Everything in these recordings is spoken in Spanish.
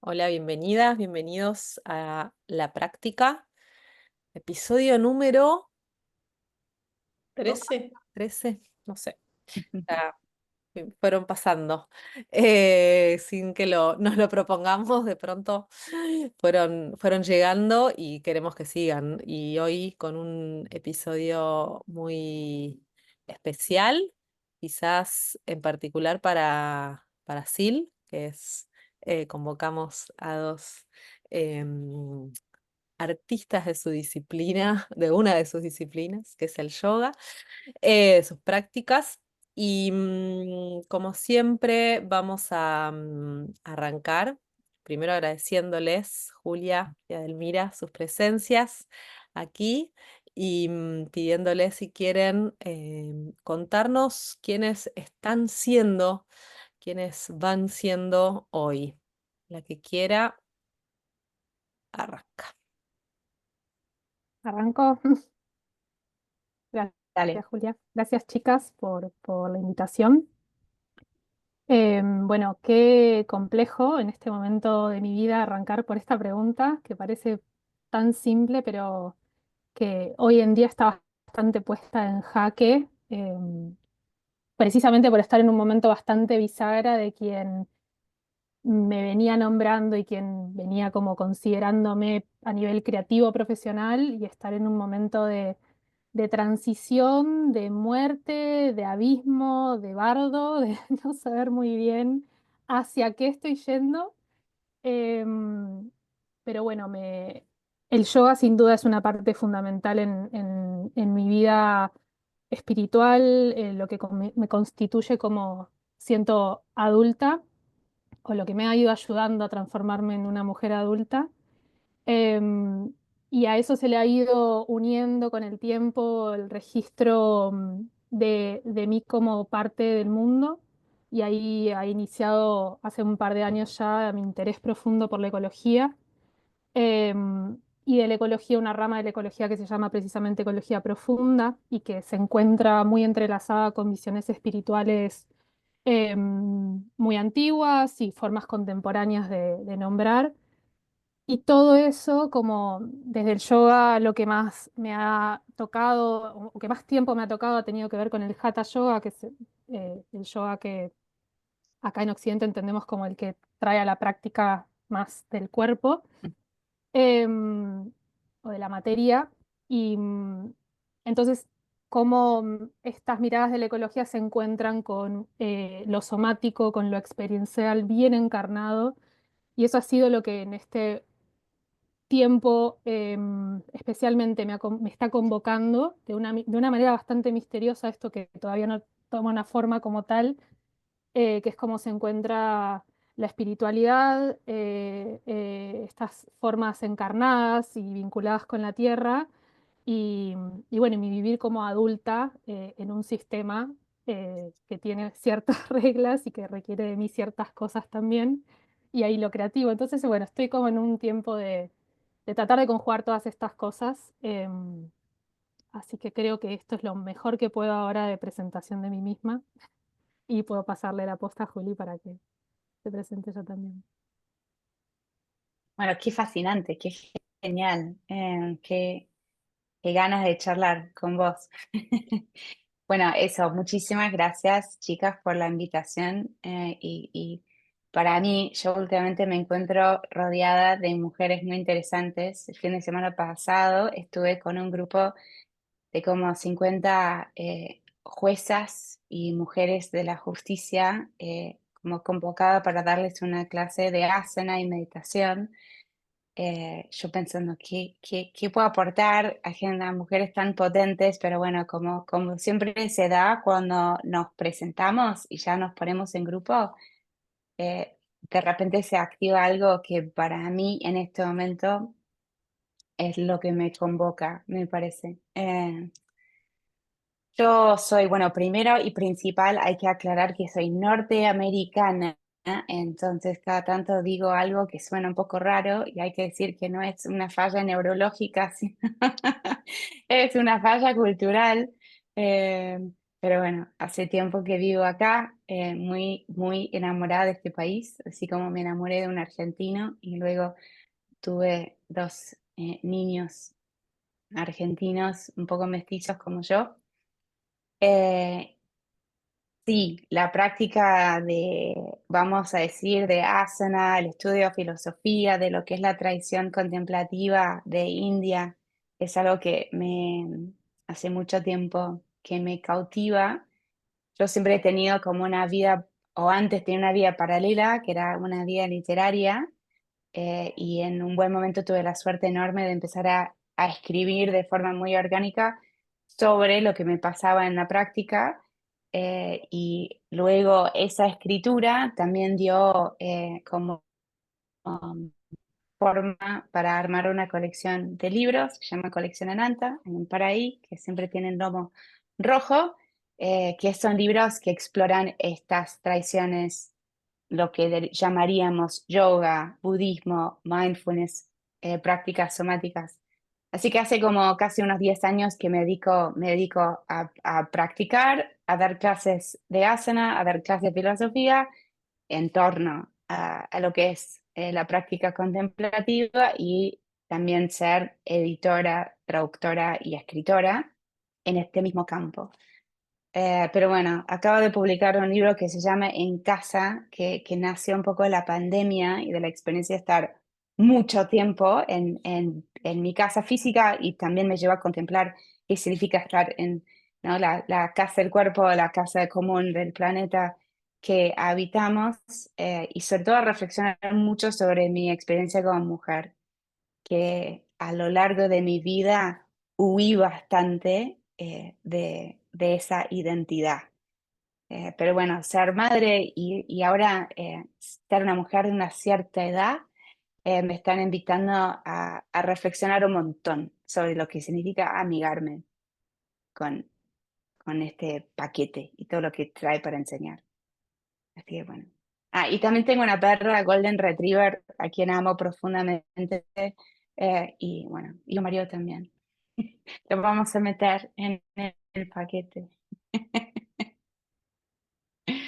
Hola, bienvenidas, bienvenidos a La Práctica, episodio número 12, 13. 13, no sé, ya fueron pasando, sin que nos lo propongamos, de pronto fueron llegando y queremos que sigan. Y hoy con un episodio muy especial, quizás en particular para Sil, que es, convocamos a dos artistas de su disciplina, de una de sus disciplinas, que es el yoga, sus prácticas. Y como siempre, vamos a arrancar, primero agradeciéndoles, Julia y Adelmira, sus presencias aquí y pidiéndoles si quieren contarnos quiénes están siendo, quiénes van siendo hoy. La que quiera, arranca. Arrancó. Dale. Gracias, Julia. Gracias, chicas, por la invitación. Bueno, qué complejo en este momento de mi vida arrancar por esta pregunta que parece tan simple, pero que hoy en día está bastante puesta en jaque, precisamente por estar en un momento bastante bisagra de quien me venía nombrando y quien venía como considerándome a nivel creativo profesional y estar en un momento de transición, de muerte, de abismo, de bardo, de no saber muy bien hacia qué estoy yendo. Em, pero bueno, el yoga sin duda es una parte fundamental en mi vida espiritual, lo que me constituye como siento adulta o lo que me ha ido ayudando a transformarme en una mujer adulta. Em, y a eso se le ha ido uniendo con el tiempo el registro de mí como parte del mundo. Y ahí ha iniciado hace un par de años ya mi interés profundo por la ecología. Y de la ecología, una rama de la ecología que se llama precisamente ecología profunda y que se encuentra muy entrelazada con visiones espirituales muy antiguas y formas contemporáneas de nombrar. Y todo eso, como desde el yoga, lo que más me ha tocado, o que más tiempo me ha tocado, ha tenido que ver con el Hatha Yoga, que es el yoga que acá en Occidente entendemos como el que trae a la práctica más del cuerpo em, o de la materia. Y entonces, cómo estas miradas de la ecología se encuentran con lo somático, con lo experiencial bien encarnado. Y eso ha sido lo que en este tiempo especialmente me está convocando de una manera bastante misteriosa, esto que todavía no toma una forma como tal, que es cómo se encuentra la espiritualidad, estas formas encarnadas y vinculadas con la tierra, y, y bueno, mi vivir como adulta en un sistema que tiene ciertas reglas y que requiere de mí ciertas cosas también, y ahí lo creativo. Entonces, bueno, estoy como en un tiempo de tratar de conjugar todas estas cosas. Así que creo que esto es lo mejor que puedo ahora de presentación de mí misma y puedo pasarle la posta a Juli para que se presente yo también. Bueno, qué fascinante, qué genial, qué ganas de charlar con vos. Bueno, eso, muchísimas gracias, chicas, por la invitación. Y para mí, yo últimamente me encuentro rodeada de mujeres muy interesantes. El fin de semana pasado estuve con un grupo de como 50 juezas y mujeres de la justicia, como convocada para darles una clase de asana y meditación. Yo pensando, ¿qué puedo aportar a mujeres tan potentes? Pero bueno, como siempre se da cuando nos presentamos y ya nos ponemos en grupo, de repente se activa algo que para mí en este momento es lo que me convoca, me parece. Yo soy, bueno, primero y principal hay que aclarar que soy norteamericana, entonces cada tanto digo algo que suena un poco raro y hay que decir que no es una falla neurológica, sino es una falla cultural. Eh, pero bueno, hace tiempo que vivo acá, muy, muy enamorada de este país, así como me enamoré de un argentino y luego tuve dos niños argentinos un poco mestizos como yo. Eh, sí, la práctica de, vamos a decir, de asana, el estudio de filosofía, de lo que es la tradición contemplativa de India, es algo que me hace mucho tiempo que me cautiva. Yo siempre he tenido como una vida, o antes tenía una vida paralela, que era una vida literaria, y en un buen momento tuve la suerte enorme de empezar a escribir de forma muy orgánica sobre lo que me pasaba en la práctica, y luego esa escritura también dio como um, forma para armar una colección de libros, se llama Colección Ananta, en un Paraí, que siempre tienen lomo rojo, que son libros que exploran estas tradiciones, lo que llamaríamos yoga, budismo, mindfulness, prácticas somáticas. Así que hace como casi unos 10 años que me dedico a practicar, a dar clases de asana, a dar clases de filosofía en torno a lo que es la práctica contemplativa y también ser editora, traductora y escritora en este mismo campo. Pero bueno, acabo de publicar un libro que se llama En Casa, que nació un poco de la pandemia y de la experiencia de estar mucho tiempo en mi casa física, y también me lleva a contemplar qué significa estar en, ¿no? la casa del cuerpo, la casa común del planeta que habitamos, y sobre todo a reflexionar mucho sobre mi experiencia como mujer, que a lo largo de mi vida huí bastante de esa identidad. Pero bueno, ser madre y ahora ser una mujer de una cierta edad, me están invitando a reflexionar un montón sobre lo que significa amigarme con, con este paquete y todo lo que trae para enseñar. Así que bueno. Ah, y también tengo una perra Golden Retriever a quien amo profundamente, y bueno, y un marido también. Lo vamos a meter en el paquete.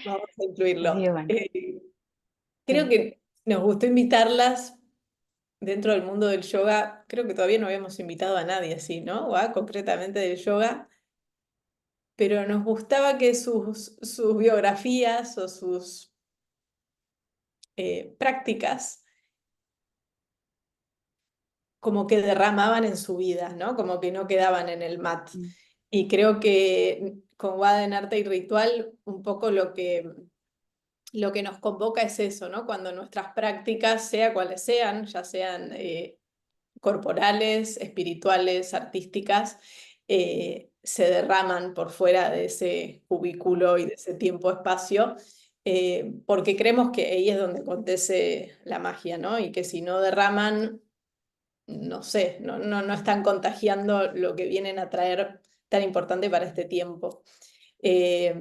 Vamos a Así incluirlo. que bueno, Creo sí. que nos gustó invitarlas dentro del mundo del yoga. Creo que todavía no habíamos invitado a nadie así, ¿no? O a concretamente del yoga, pero nos gustaba que sus biografías o sus prácticas como que derramaban en su vida, ¿no? Como que no quedaban en el mat. Mm, Y creo que con Wada en Arte y Ritual, un poco lo que nos convoca es eso, ¿no? Cuando nuestras prácticas, sea cuales sean, ya sean corporales, espirituales, artísticas, se derraman por fuera de ese cubículo y de ese tiempo-espacio, porque creemos que ahí es donde acontece la magia, ¿no? Y que si no derraman, no sé, no están contagiando lo que vienen a traer tan importante para este tiempo. Eh,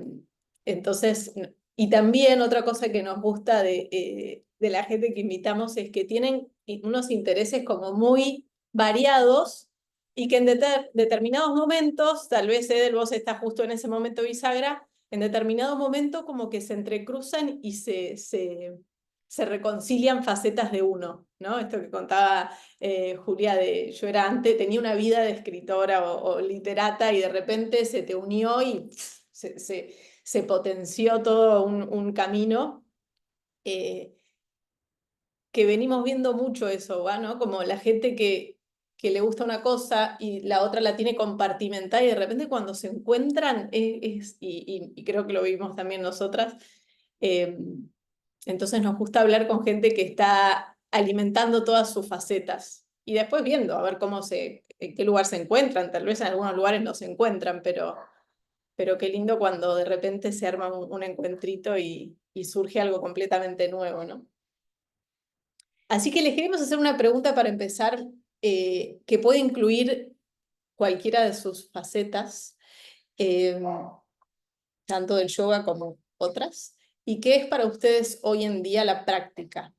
entonces, y también otra cosa que nos gusta de la gente que invitamos es que tienen unos intereses como muy variados y que en determinados momentos, tal vez Edel, vos estás justo en ese momento bisagra, en determinado momento como que se entrecruzan y se reconcilian facetas de uno, ¿no? Esto que contaba Julia, de yo era antes, tenía una vida de escritora o literata y de repente se te unió y se potenció todo un camino, eh, que venimos viendo mucho eso, ¿va? ¿No? Como la gente que le gusta una cosa y la otra la tiene compartimentada y de repente cuando se encuentran, y creo que lo vimos también nosotras, eh, entonces nos gusta hablar con gente que está alimentando todas sus facetas y después viendo a ver en qué lugar se encuentran. Tal vez en algunos lugares no se encuentran, pero qué lindo cuando de repente se arma un encuentrito y surge algo completamente nuevo, ¿no? Así que les queremos hacer una pregunta para empezar, que puede incluir cualquiera de sus facetas, eh, tanto del yoga como otras. ¿Y qué es para ustedes hoy en día la práctica?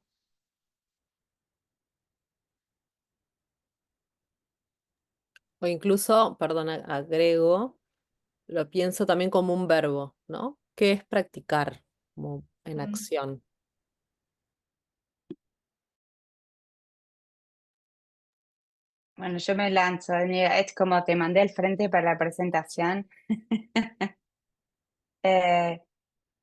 O incluso, perdón, agrego, lo pienso también como un verbo, ¿no? ¿Qué es practicar? como en Mm. acción. Bueno, yo me lanzo, mira, es como te mandé al frente para la presentación. Eh,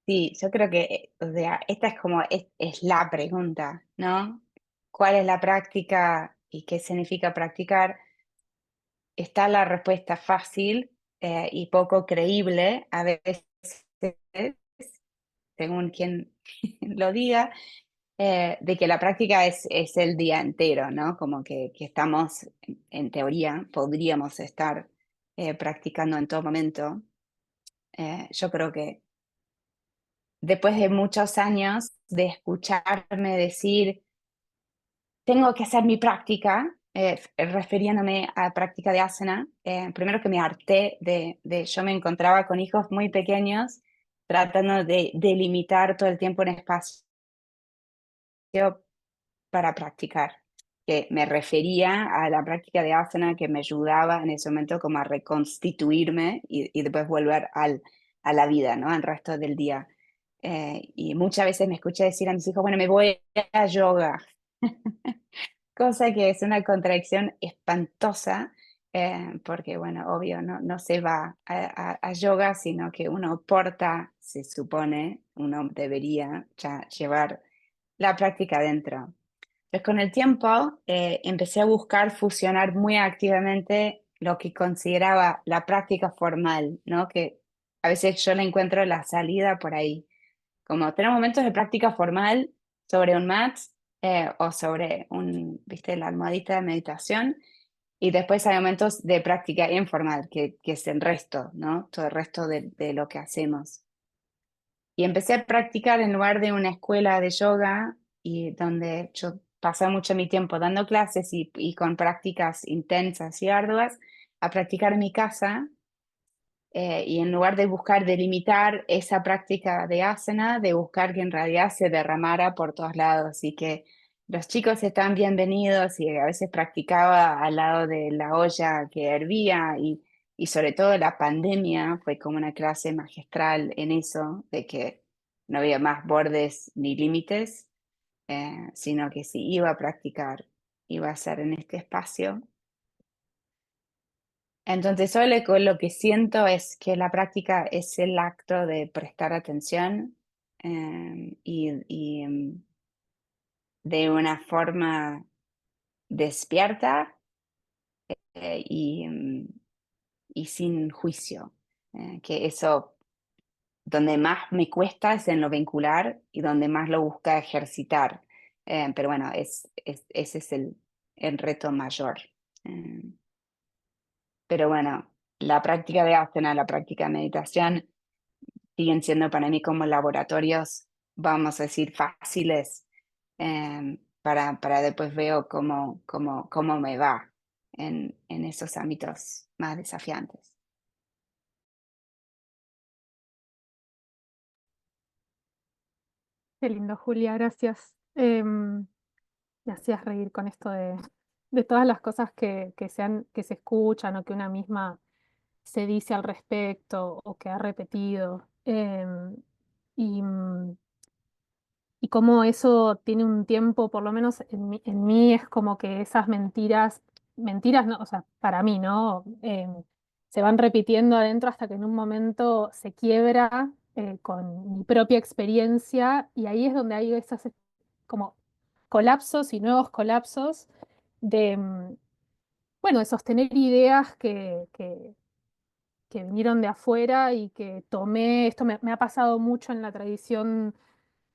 sí, yo creo que, o sea, esta es como, es la pregunta, ¿no? ¿Cuál es la práctica y qué significa practicar? Está la respuesta fácil y poco creíble a veces, según quien lo diga, de que la práctica es el día entero, ¿no? Como que estamos, en teoría, podríamos estar practicando en todo momento. Yo creo que después de muchos años de escucharme decir, tengo que hacer mi práctica, refiriéndome a práctica de asana, primero que me harté yo me encontraba con hijos muy pequeños tratando de delimitar todo el tiempo un espacio para practicar, que me refería a la práctica de asana que me ayudaba en ese momento como a reconstituirme y después volver a la vida, ¿no? Al resto del día. Y muchas veces me escuché decir a mis hijos, bueno, me voy a yoga, cosa que es una contradicción espantosa, porque, bueno, obvio, no se va a yoga, sino que uno porta, se supone, uno debería ya llevar la práctica dentro. Pues con el tiempo empecé a buscar fusionar muy activamente lo que consideraba la práctica formal, ¿no? Que a veces yo le encuentro la salida por ahí. Como tener momentos de práctica formal sobre un mat o sobre viste, la almohadita de meditación. Y después hay momentos de práctica informal, que es el resto, ¿no? Todo el resto de lo que hacemos. Y empecé a practicar en lugar de una escuela de yoga y donde yo pasaba mucho mi tiempo dando clases y con prácticas intensas y arduas, a practicar en mi casa y en lugar de buscar delimitar esa práctica de asana, de buscar que en realidad se derramara por todos lados y que los chicos están bienvenidos y a veces practicaba al lado de la olla que hervía y sobre todo la pandemia fue como una clase magistral en eso, de que no había más bordes ni límites, sino que si iba a practicar, iba a ser en este espacio. Entonces, hoy lo que siento es que la práctica es el acto de prestar atención y de una forma despierta y sin juicio. Que eso, donde más me cuesta es en lo vincular y donde más lo busca ejercitar. Pero bueno, ese es el reto mayor. Eh, pero bueno, la práctica de asana, la práctica de meditación siguen siendo para mí como laboratorios, vamos a decir, fáciles, para después veo cómo me va en esos ámbitos más desafiantes. Qué lindo, Julia, gracias. Me hacías reír con esto de todas las cosas que se escuchan o que una misma se dice al respecto o que ha repetido. Y, mm, y cómo eso tiene un tiempo, por lo menos en mí es como que esas mentiras, mentiras, no, o sea, para mí, ¿no? Se van repitiendo adentro hasta que en un momento se quiebra con mi propia experiencia y ahí es donde hay esas como colapsos y nuevos colapsos de, bueno, de sostener ideas que vinieron de afuera y que tomé, esto me ha pasado mucho en la tradición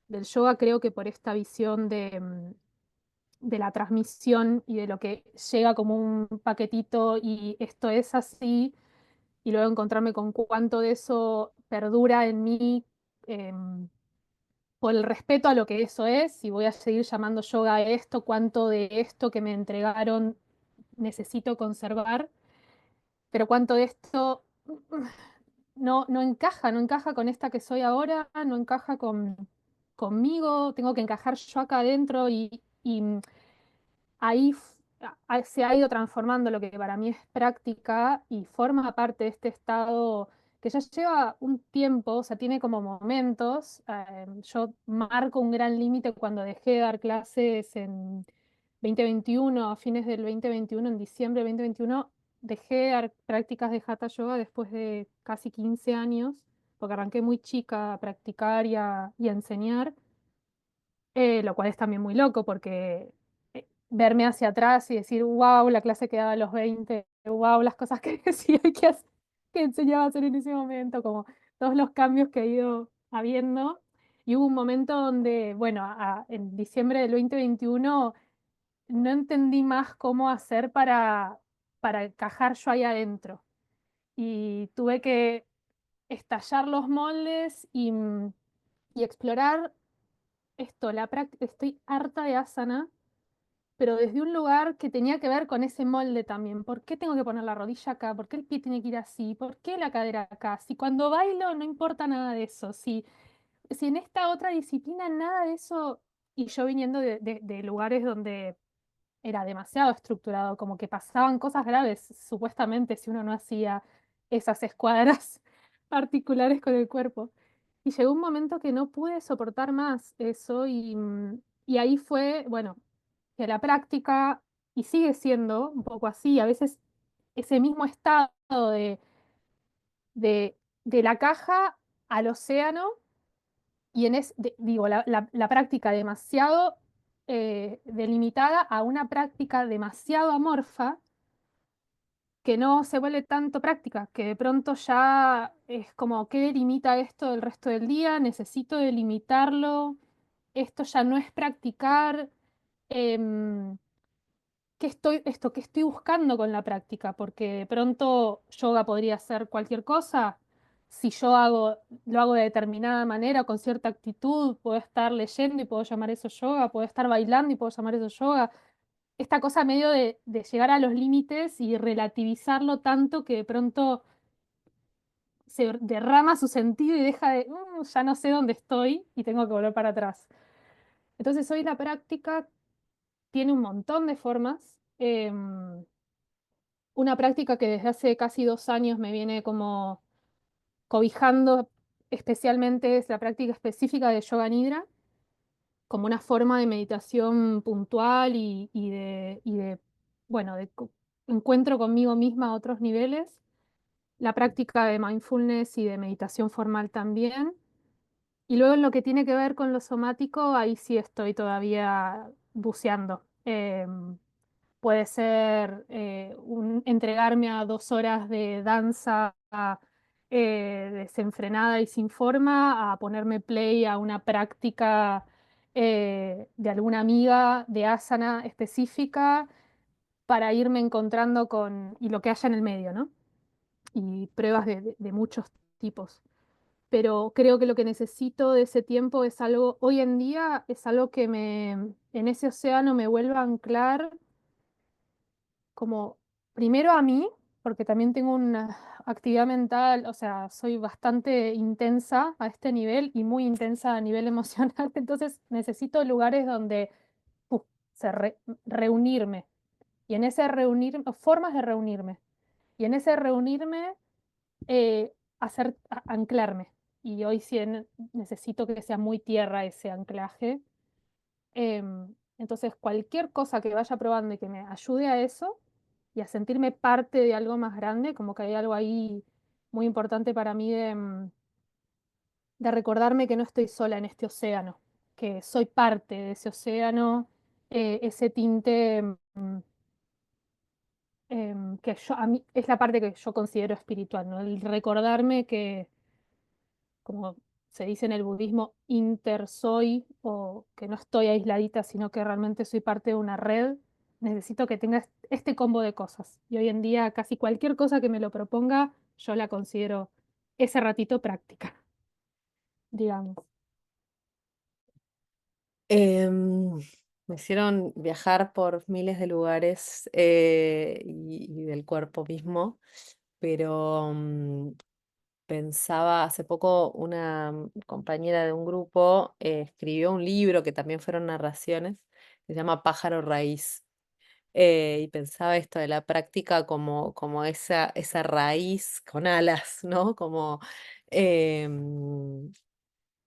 del yoga, creo que por esta visión de la transmisión y de lo que llega como un paquetito y esto es así, y luego encontrarme con cuánto de eso perdura en mí em, por el respeto a lo que eso es, y voy a seguir llamando yoga a esto, cuánto de esto que me entregaron necesito conservar, pero cuánto de esto no encaja con esta que soy ahora, no encaja conmigo, tengo que encajar yo acá adentro y ahí se ha ido transformando lo que para mí es práctica y forma parte de este estado que ya lleva un tiempo, o sea, tiene como momentos. Yo marco un gran límite cuando dejé de dar clases en 2021, a fines del 2021, en diciembre del 2021, dejé de dar prácticas de Hatha Yoga después de casi 15 años, porque arranqué muy chica a practicar y a enseñar, lo cual es también muy loco porque verme hacia atrás y decir, wow, la clase que daba a los 20, wow, las cosas que decía y que enseñaba a hacer en ese momento, como todos los cambios que he ido habiendo. Y hubo un momento donde, bueno, en diciembre del 2021 no entendí más cómo hacer para encajar yo ahí adentro. Y tuve que estallar los moldes y explorar esto. Estoy harta de asana, pero desde un lugar que tenía que ver con ese molde también. ¿Por qué tengo que poner la rodilla acá? ¿Por qué el pie tiene que ir así? ¿Por qué la cadera acá? Si cuando bailo no importa nada de eso. Si en esta otra disciplina nada de eso, y yo viniendo de lugares donde era demasiado estructurado, como que pasaban cosas graves, supuestamente, si uno no hacía esas escuadras particulares con el cuerpo. Y llegó un momento que no pude soportar más eso y ahí fue, bueno, que la práctica, y sigue siendo un poco así, a veces ese mismo estado de la caja al océano, y digo, la práctica demasiado delimitada a una práctica demasiado amorfa que no se vuelve tanto práctica, que de pronto ya es como, ¿qué delimita esto del resto del día? Necesito delimitarlo, esto ya no es practicar. em, ¿Qué estoy buscando con la práctica? Porque de pronto yoga podría ser cualquier cosa. Si lo hago de determinada manera, con cierta actitud, puedo estar leyendo y puedo llamar eso yoga, puedo estar bailando y puedo llamar eso yoga. Esta cosa medio de llegar a los límites y relativizarlo tanto que de pronto se derrama su sentido y deja de, ya no sé dónde estoy y tengo que volver para atrás". Entonces hoy la práctica tiene un montón de formas. Una práctica que desde hace casi 2 años me viene como cobijando especialmente es la práctica específica de Yoga Nidra, como una forma de meditación puntual bueno, encuentro conmigo misma a otros niveles. La práctica de mindfulness y de meditación formal también. Y luego en lo que tiene que ver con lo somático, ahí sí estoy todavía buceando. Puede ser entregarme a 2 horas de danza desenfrenada y sin forma, a ponerme play a una práctica de alguna amiga de asana específica para irme encontrando y lo que haya en el medio, ¿no? Y pruebas de muchos tipos. Pero creo que lo que necesito de ese tiempo es algo, hoy en día es algo que en ese océano me vuelva a anclar como primero a mí, porque también tengo una actividad mental, o sea, soy bastante intensa a este nivel y muy intensa a nivel emocional, entonces necesito lugares donde uf, reunirme. Y en ese reunirme, o formas de reunirme. Y en ese reunirme, anclarme. Y hoy sí necesito que sea muy tierra ese anclaje. Entonces, cualquier cosa que vaya probando y que me ayude a eso y a sentirme parte de algo más grande, como que hay algo ahí muy importante para mí de recordarme que no estoy sola en este océano, que soy parte de ese océano, ese tinte que a mí es la parte que yo considero espiritual, ¿no? El recordarme que, como se dice en el budismo, intersoy, o que no estoy aisladita, sino que realmente soy parte de una red. Necesito que tenga este combo de cosas. Y hoy en día casi cualquier cosa que me lo proponga, yo la considero ese ratito práctica, digamos. Em, Me hicieron viajar por miles de lugares y del cuerpo mismo, pero pensaba, hace poco una compañera de un grupo escribió un libro que también fueron narraciones, que se llama Pájaro Raíz. Y pensaba esto de la práctica como esa raíz con alas, ¿no? Como, em,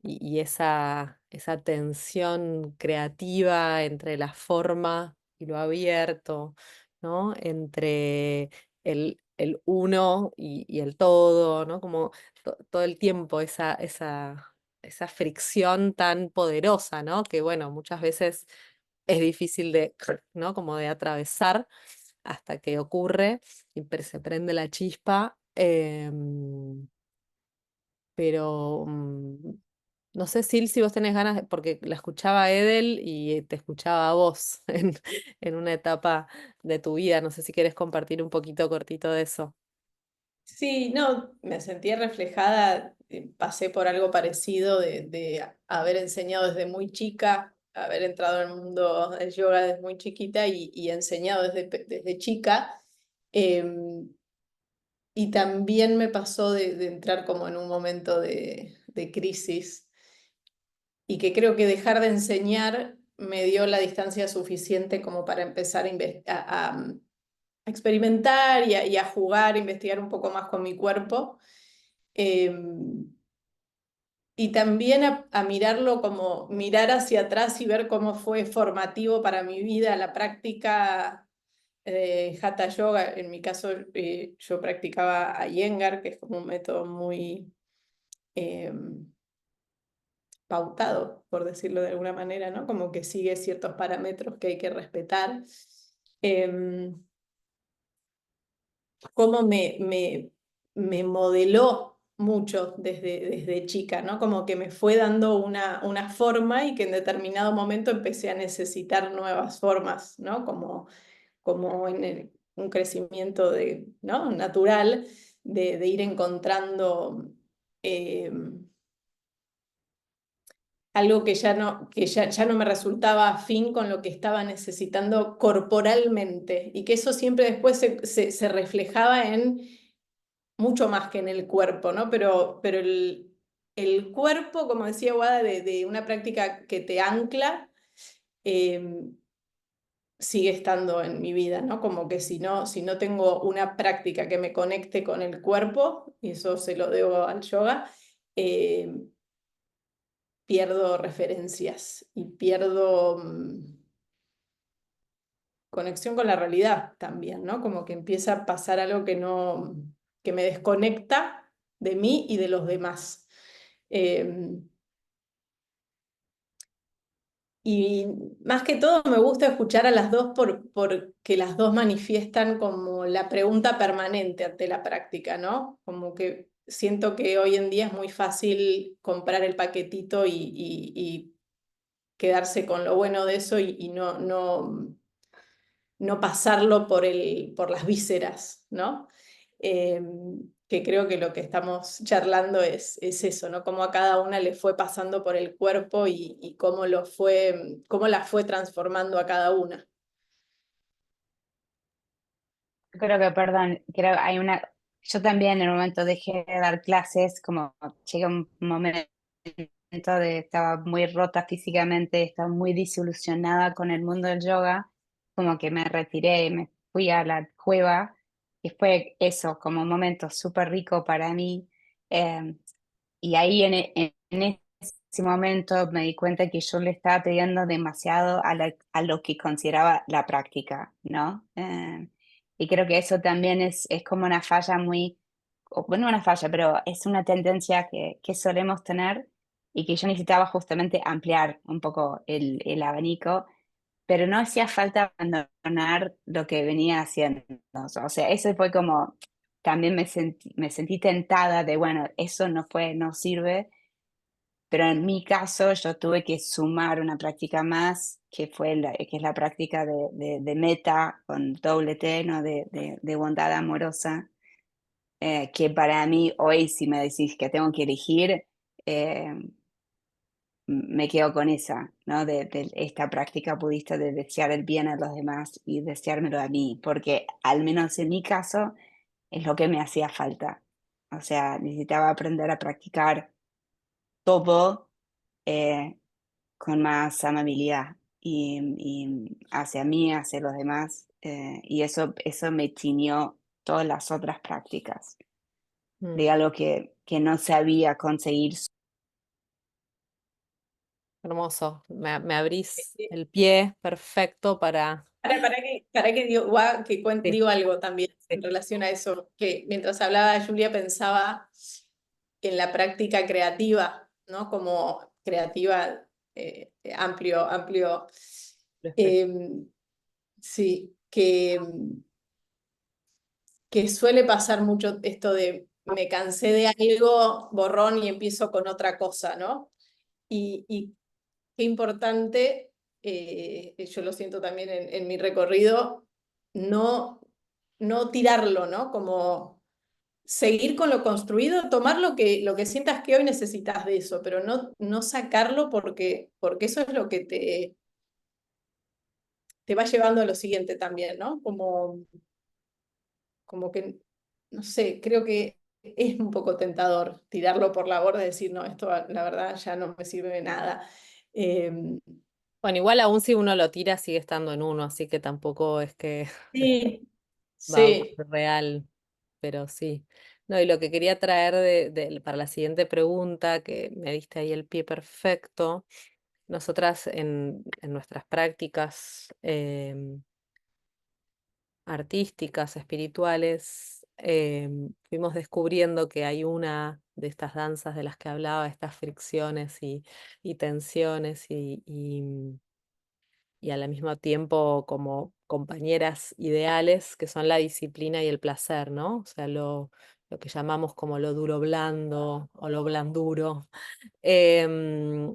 y esa tensión creativa entre la forma y lo abierto, ¿no? Entre el uno y el todo, ¿no? Como todo el tiempo esa fricción tan poderosa, ¿no? Que bueno, muchas veces es difícil de, ¿no? Como de atravesar hasta que ocurre y se prende la chispa. Pero no sé, Sil, si vos tenés ganas, porque la escuchaba a Edel y te escuchaba a vos en una etapa de tu vida. No sé si quieres compartir un poquito cortito de eso. Sí, no, me sentí reflejada, pasé por algo parecido de haber enseñado desde muy chica, haber entrado en el mundo del yoga desde muy chiquita y enseñado desde chica. em, y también me pasó de entrar como en un momento de crisis y que creo que dejar de enseñar me dio la distancia suficiente como para empezar a experimentar y a jugar, a investigar un poco más con mi cuerpo. Y también a mirarlo como mirar hacia atrás y ver cómo fue formativo para mi vida la práctica de Hatha Yoga. En mi caso, yo practicaba Iyengar, que es como un método muy eh, pautado, por decirlo de alguna manera, ¿no? Como que sigue ciertos parámetros que hay que respetar. Em, Cómo me modeló mucho desde chica, ¿no? Como que me fue dando una forma y que en determinado momento empecé a necesitar nuevas formas, ¿no? Como en un crecimiento ¿no? Natural de ir encontrando eh, algo que ya no me resultaba afín con lo que estaba necesitando corporalmente y que eso siempre después se reflejaba en mucho más que en el cuerpo, ¿no? Pero el cuerpo, como decía Wada, de una práctica que te ancla, eh, sigue estando en mi vida, ¿no? Como que si no tengo una práctica que me conecte con el cuerpo, y eso se lo debo al yoga, eh, pierdo referencias y pierdo conexión con la realidad también, ¿no? Como que empieza a pasar algo que me desconecta de mí y de los demás. Eh, y más que todo me gusta escuchar a las dos porque las dos manifiestan como la pregunta permanente ante la práctica, ¿no? Como que siento que hoy en día es muy fácil comprar el paquetito y quedarse con lo bueno de eso y no pasarlo por las vísceras, ¿no? Eh, que creo que lo que estamos charlando es eso, ¿no? Cómo a cada una le fue pasando por el cuerpo y cómo la fue transformando a cada una. Creo que, perdón, creo hay yo también en el momento dejé de dar clases, como llega un momento estaba muy rota físicamente, estaba muy desilusionada con el mundo del yoga, como que me retiré, me fui a la cueva y fue eso, como un momento súper rico para mí. eh, y ahí en ese momento me di cuenta que yo le estaba pidiendo demasiado a lo que consideraba la práctica, ¿no? Y creo que eso también es como una falla bueno, una falla, pero es una tendencia que solemos tener y que yo necesitaba justamente ampliar un poco el abanico, pero no hacía falta abandonar lo que venía haciendo. O sea, eso fue como, también me sentí tentada de, bueno, eso no sirve, pero en mi caso yo tuve que sumar una práctica más, que es la práctica de meta con doble T, ¿no? De bondad amorosa, que para mí hoy, si me decís que tengo que elegir, eh, me quedo con esa, ¿no? De esta práctica budista de desear el bien a los demás y deseármelo a mí, porque al menos en mi caso es lo que me hacía falta. O sea, necesitaba aprender a practicar todo eh, con más amabilidad y hacia mí, hacia los demás, y eso me tiñó todas las otras prácticas Mm, de algo que no sabía conseguir. hermoso. Me abrís el pie perfecto para... Para que digo, Sí, digo algo también sí, en relación a eso, que mientras hablaba Julia pensaba en la práctica creativa, ¿no? Como creativa, amplio. perfecto. Eh, sí, que suele pasar mucho esto de me cansé de algo, borrón y empiezo con otra cosa, ¿no? Y qué importante, yo lo siento también en mi recorrido, no, no tirarlo, ¿no? Como seguir con lo construido, tomar lo que sientas que hoy necesitas de eso, pero no sacarlo porque eso es lo que te va llevando a lo siguiente también, ¿no? Como que, no sé, creo que es un poco tentador tirarlo por la borda y decir, no, esto la verdad ya no me sirve de nada. Eh, Bueno, igual aún si uno lo tira sigue estando en uno, así que tampoco es que sí, va a sí. ser real, pero sí. No, y lo que quería traer para la siguiente pregunta, que me diste ahí el pie perfecto, nosotras en nuestras prácticas artísticas, espirituales, fuimos descubriendo que hay una de estas danzas de las que hablaba, estas fricciones y tensiones y al mismo tiempo como compañeras ideales, que son la disciplina y el placer, ¿no? O sea, lo que llamamos como lo duro blando o lo blanduro. Em,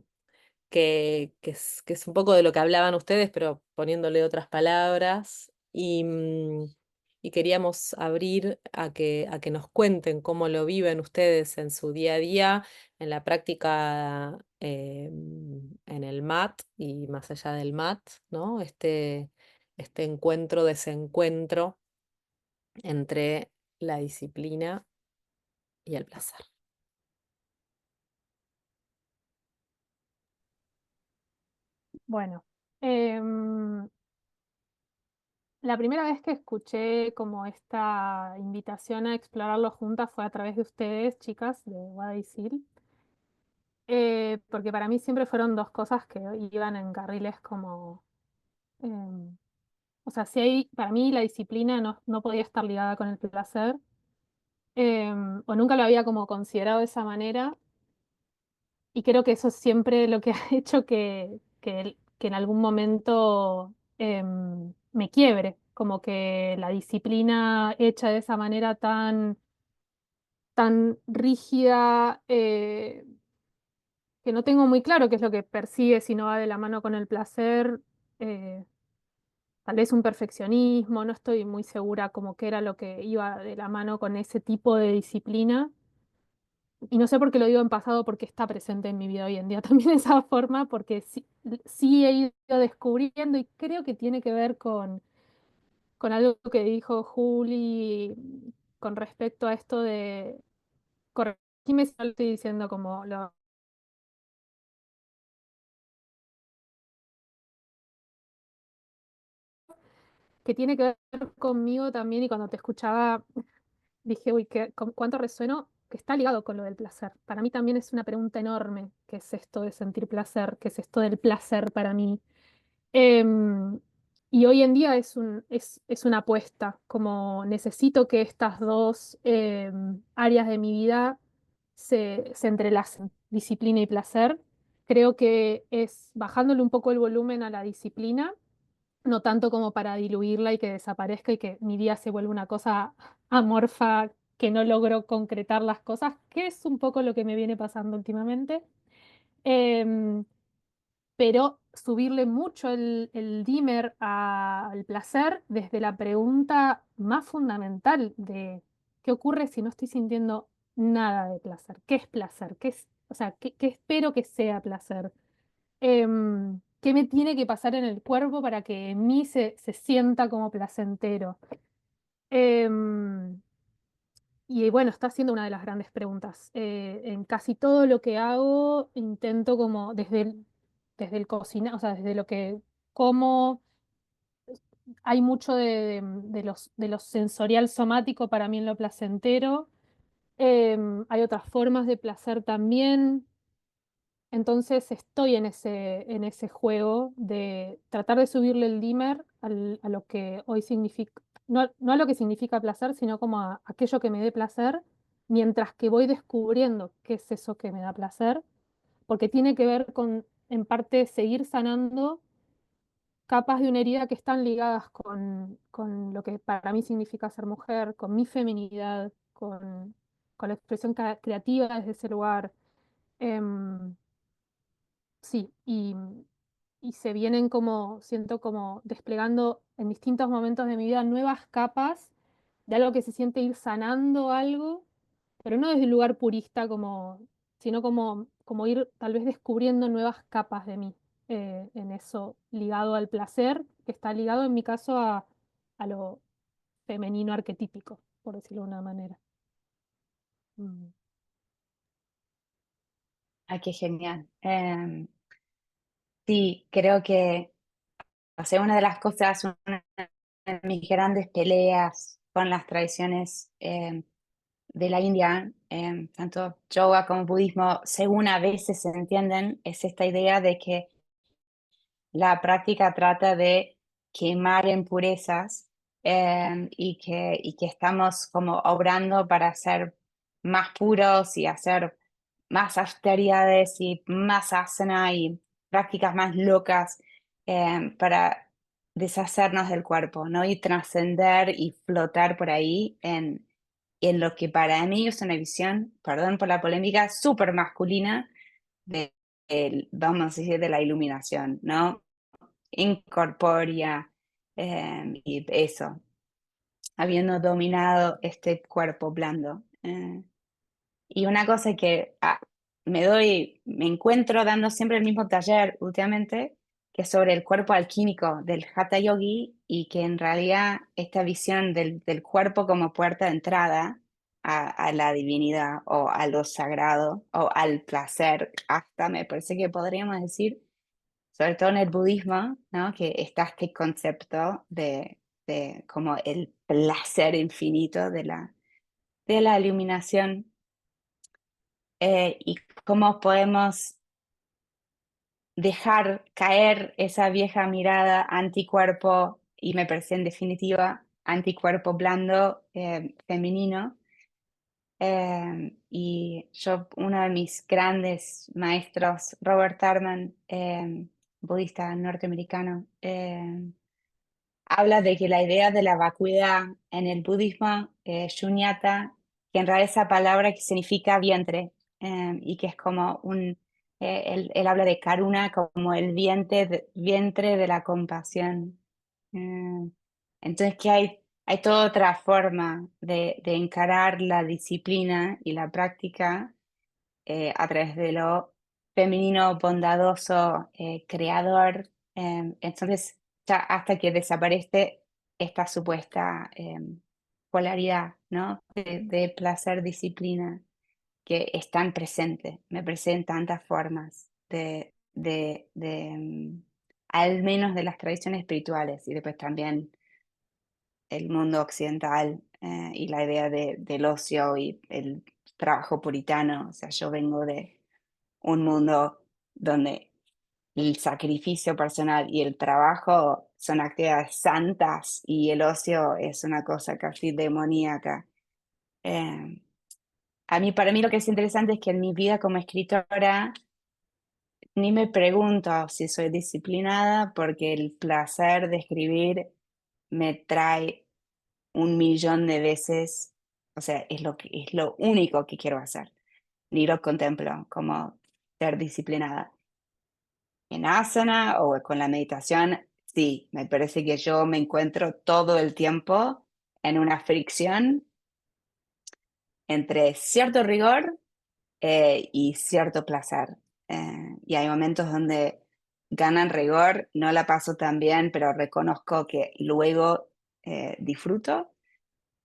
que es un poco de lo que hablaban ustedes, pero poniéndole otras palabras. Y queríamos abrir a que nos cuenten cómo lo viven ustedes en su día a día, en la práctica en el mat y más allá del mat, ¿no? Este encuentro, desencuentro entre la disciplina y el placer. Bueno, em, la primera vez que escuché como esta invitación a explorarlo juntas fue a través de ustedes, chicas, de Guadaisil, porque para mí siempre fueron dos cosas que iban en carriles como, em, o sea, si hay, para mí la disciplina no podía estar ligada con el placer, o nunca lo había como considerado de esa manera, y creo que eso es siempre lo que ha hecho que en algún momento me quiebre, como que la disciplina hecha de esa manera tan rígida, que no tengo muy claro qué es lo que persigue si no va de la mano con el placer, eh, tal vez un perfeccionismo, no estoy muy segura como que era lo que iba de la mano con ese tipo de disciplina. Y no sé por qué lo digo en pasado, porque está presente en mi vida hoy en día también de esa forma, porque sí he ido descubriendo y creo que tiene que ver con algo que dijo Juli con respecto a esto de, corregime si no lo estoy diciendo como lo que tiene que ver conmigo también, y cuando te escuchaba dije, uy, cuánto resueno, que está ligado con lo del placer. Para mí también es una pregunta enorme, ¿qué es esto de sentir placer? ¿Qué es esto del placer para mí? Em, y hoy en día es una apuesta, como necesito que estas dos áreas de mi vida se entrelacen, disciplina y placer. Creo que es bajándole un poco el volumen a la disciplina, no tanto como para diluirla y que desaparezca y que mi día se vuelva una cosa amorfa, que no logro concretar las cosas, que es un poco lo que me viene pasando últimamente. Em, pero subirle mucho el dimmer al placer desde la pregunta más fundamental de qué ocurre si no estoy sintiendo nada de placer. ¿Qué es placer? ¿Qué es, o sea, qué espero que sea placer? ¿Qué me tiene que pasar en el cuerpo para que en mí se sienta como placentero? Em, y bueno, está siendo una de las grandes preguntas. En casi todo lo que hago intento como desde el cocinar, o sea, desde lo que como, hay mucho de lo sensorial somático para mí en lo placentero. Hay otras formas de placer también. Entonces estoy en ese juego de tratar de subirle el dimmer a lo que hoy significa, no a lo que significa placer, sino como a aquello que me dé placer, mientras que voy descubriendo qué es eso que me da placer, porque tiene que ver con, en parte, seguir sanando capas de una herida que están ligadas con lo que para mí significa ser mujer, con mi feminidad, con la expresión creativa desde ese lugar. Em, sí, y se vienen como, siento como desplegando en distintos momentos de mi vida nuevas capas de algo que se siente ir sanando algo, pero no desde un lugar purista como, sino como ir tal vez descubriendo nuevas capas de mí, en eso ligado al placer, que está ligado en mi caso a lo femenino arquetípico, por decirlo de una manera. Mm. Ay, qué genial. Sí, creo que, o sea, una de las cosas, una de mis grandes peleas con las tradiciones de la India, tanto yoga como budismo, según a veces se entienden, es esta idea de que la práctica trata de quemar impurezas, y que estamos como obrando para ser más puros y hacer más austeridades y más asana y prácticas más locas, para deshacernos del cuerpo, ¿no? Y trascender y flotar por ahí en lo que para mí es una visión, perdón por la polémica, súper masculina de, vamos a decir, de la iluminación, ¿no? Incorpórea, y eso, habiendo dominado este cuerpo blando. Y una cosa que me encuentro dando siempre el mismo taller últimamente, que es sobre el cuerpo alquímico del Hatha Yogi, y que en realidad esta visión del cuerpo como puerta de entrada a la divinidad o a lo sagrado o al placer, hasta me parece que podríamos decir, sobre todo en el budismo, ¿no? Que está este concepto de como el placer infinito de la iluminación, y cómo podemos dejar caer esa vieja mirada anticuerpo, y me parece en definitiva anticuerpo blando, femenino. Y yo, uno de mis grandes maestros, Robert Tarman, budista norteamericano, habla de que la idea de la vacuidad en el budismo, shunyata, que en realidad esa palabra que significa vientre, y que es como él habla de karuna como el vientre de la compasión. Eh, entonces que hay toda otra forma de encarar la disciplina y la práctica, a través de lo femenino, bondadoso, creador. Entonces, ya hasta que desaparece esta supuesta, polaridad, ¿no? De placer-disciplina que es tan presente, me presenta tantas formas al menos de las tradiciones espirituales, y después también el mundo occidental, y la idea del ocio y el trabajo puritano. O sea, yo vengo de un mundo donde el sacrificio personal y el trabajo son actividades santas y el ocio es una cosa casi demoníaca. Eh, para mí lo que es interesante es que en mi vida como escritora ni me pregunto si soy disciplinada, porque el placer de escribir me trae 1 millón de veces, o sea, es lo único que quiero hacer, ni lo contemplo como ser disciplinada. En asana o con la meditación, sí, me parece que yo me encuentro todo el tiempo en una fricción entre cierto rigor, y cierto placer. Y hay momentos donde ganan rigor, no la paso tan bien, pero reconozco que luego, disfruto.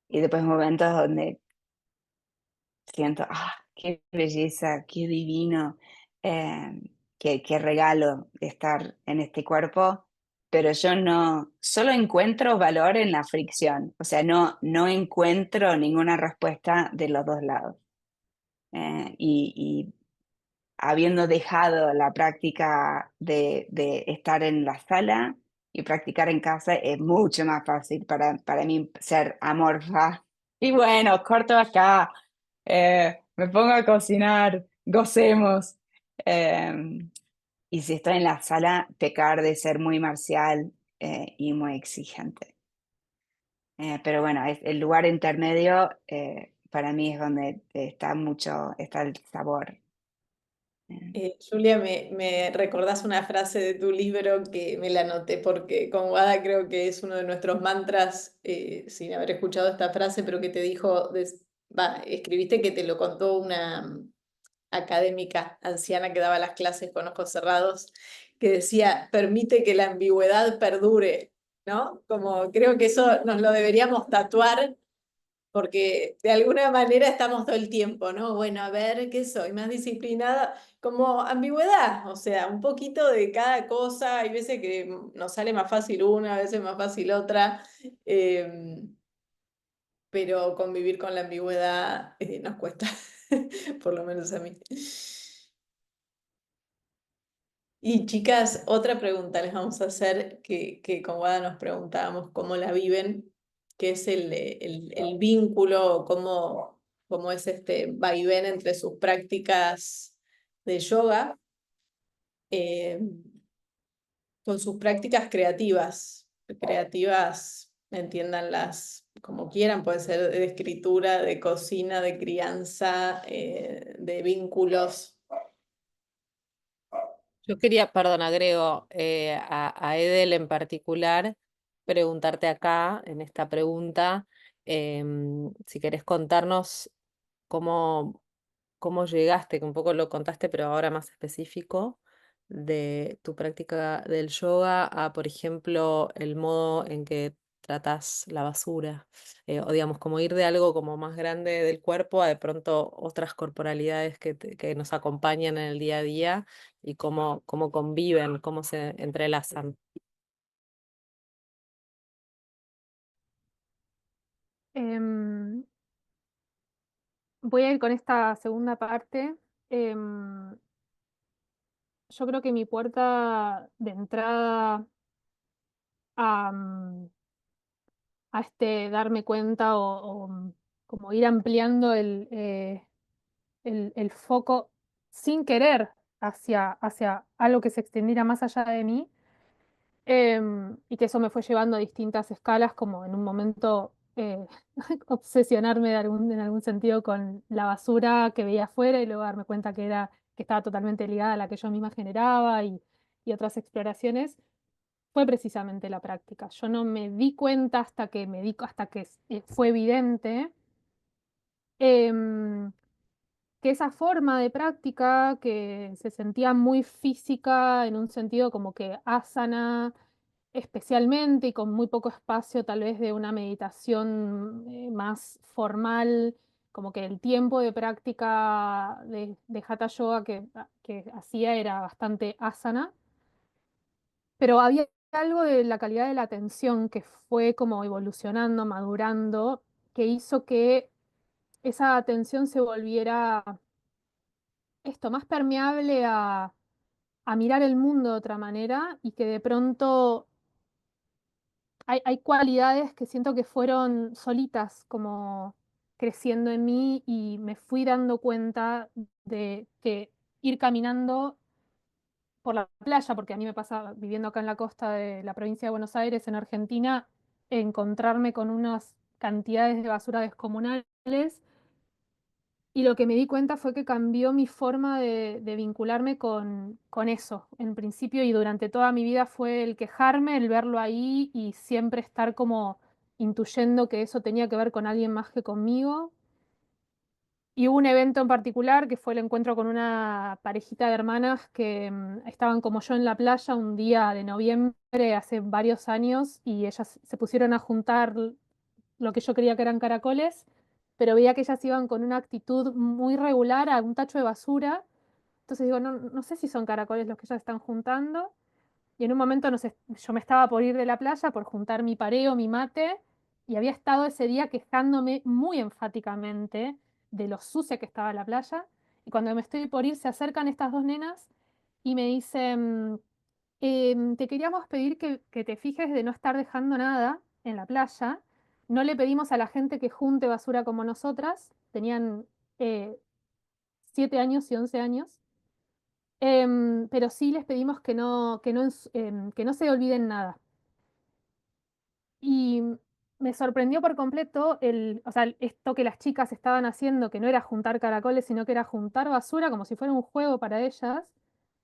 Y después momentos donde siento, qué belleza, qué divino, qué regalo de estar en este cuerpo. pero yo no, solo encuentro valor en la fricción, o sea, no encuentro ninguna respuesta de los dos lados. Y habiendo dejado la práctica de estar en la sala y practicar en casa, es mucho más fácil para mí ser amorfa. Y bueno, corto acá, me pongo a cocinar, gocemos. Y si estoy en la sala, pecar de ser muy marcial y muy exigente. Pero bueno, el lugar intermedio para mí es donde está el sabor. Julia, me recordás una frase de tu libro que me la anoté porque con Wada creo que es uno de nuestros mantras, sin haber escuchado esta frase, pero que te dijo, escribiste que te lo contó una académica anciana que daba las clases con ojos cerrados, que decía, permite que la ambigüedad perdure, ¿no? Como creo que eso nos lo deberíamos tatuar porque de alguna manera estamos todo el tiempo, ¿no? Bueno, a ver, ¿qué soy? Más disciplinada, como ambigüedad, o sea, un poquito de cada cosa, hay veces que nos sale más fácil una, a veces más fácil otra, pero convivir con la ambigüedad nos cuesta, por lo menos a mí. Y chicas, otra pregunta les vamos a hacer que con Wada nos preguntábamos cómo la viven, que es el vínculo, cómo es este vaivén entre sus prácticas de yoga eh, con sus prácticas creativas, entiéndanlas como quieran, puede ser de escritura, de cocina, de crianza, de vínculos. Yo quería, perdón, agrego a Edel en particular, preguntarte acá, en esta pregunta, si querés contarnos cómo, cómo llegaste, que un poco lo contaste, pero ahora más específico, de tu práctica del yoga a, por ejemplo, el modo en que tratas la basura, o digamos, como ir de algo como más grande del cuerpo a de pronto otras corporalidades que nos acompañan en el día a día y cómo conviven, cómo se entrelazan. Em, Voy a ir con esta segunda parte. Em, yo creo que mi puerta de entrada a, a este darme cuenta o como ir ampliando el foco sin querer hacia algo que se extendiera más allá de mí, y que eso me fue llevando a distintas escalas, como en un momento obsesionarme en algún sentido con la basura que veía afuera y luego darme cuenta que estaba totalmente ligada a la que yo misma generaba y otras exploraciones, fue precisamente la práctica. Yo no me di cuenta hasta que fue evidente em, que esa forma de práctica que se sentía muy física en un sentido como que asana especialmente y con muy poco espacio tal vez de una meditación más formal, como que el tiempo de práctica de Hatha Yoga que hacía era bastante asana, pero había algo de la calidad de la atención que fue como evolucionando, madurando, que hizo que esa atención se volviera esto más permeable a mirar el mundo de otra manera y que de pronto hay cualidades que siento que fueron solitas como creciendo en mí y me fui dando cuenta de que ir caminando por la playa, porque a mí me pasa viviendo acá en la costa de la provincia de Buenos Aires, en Argentina, encontrarme con unas cantidades de basura descomunales. Y lo que me di cuenta fue que cambió mi forma de vincularme con eso. En principio y durante toda mi vida fue el quejarme, el verlo ahí y siempre estar como intuyendo que eso tenía que ver con alguien más que conmigo. Y hubo un evento en particular que fue el encuentro con una parejita de hermanas que estaban como yo en la playa un día de noviembre hace varios años y ellas se pusieron a juntar lo que yo creía que eran caracoles, pero veía que ellas iban con una actitud muy regular a un tacho de basura. Entonces digo, no sé si son caracoles los que ellas están juntando. y en un momento yo me estaba por ir de la playa por juntar mi pareo, mi mate, y había estado ese día quejándome muy enfáticamente de lo sucia que estaba la playa, y cuando me estoy por ir se acercan estas dos nenas y me dicen, te queríamos pedir que te fijes de no estar dejando nada en la playa. No le pedimos a la gente que junte basura como nosotras. Tenían eh, 7 años y 11 años. Pero sí les pedimos que no se olviden nada. Y me sorprendió por completo o sea, esto que las chicas estaban haciendo, que no era juntar caracoles, sino que era juntar basura como si fuera un juego para ellas.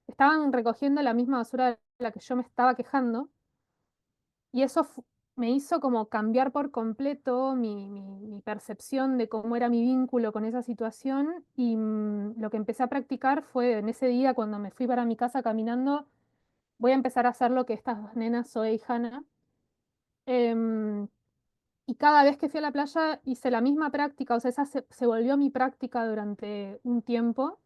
Estaban recogiendo la misma basura de la que yo me estaba quejando. Y eso me hizo como cambiar por completo mi percepción de cómo era mi vínculo con esa situación y lo que empecé a practicar fue en ese día cuando me fui para mi casa caminando, voy a empezar a hacer lo que estas dos nenas, Zoe y Hannah. Em, y cada vez que fui a la playa hice la misma práctica, o sea, esa se volvió mi práctica durante un tiempo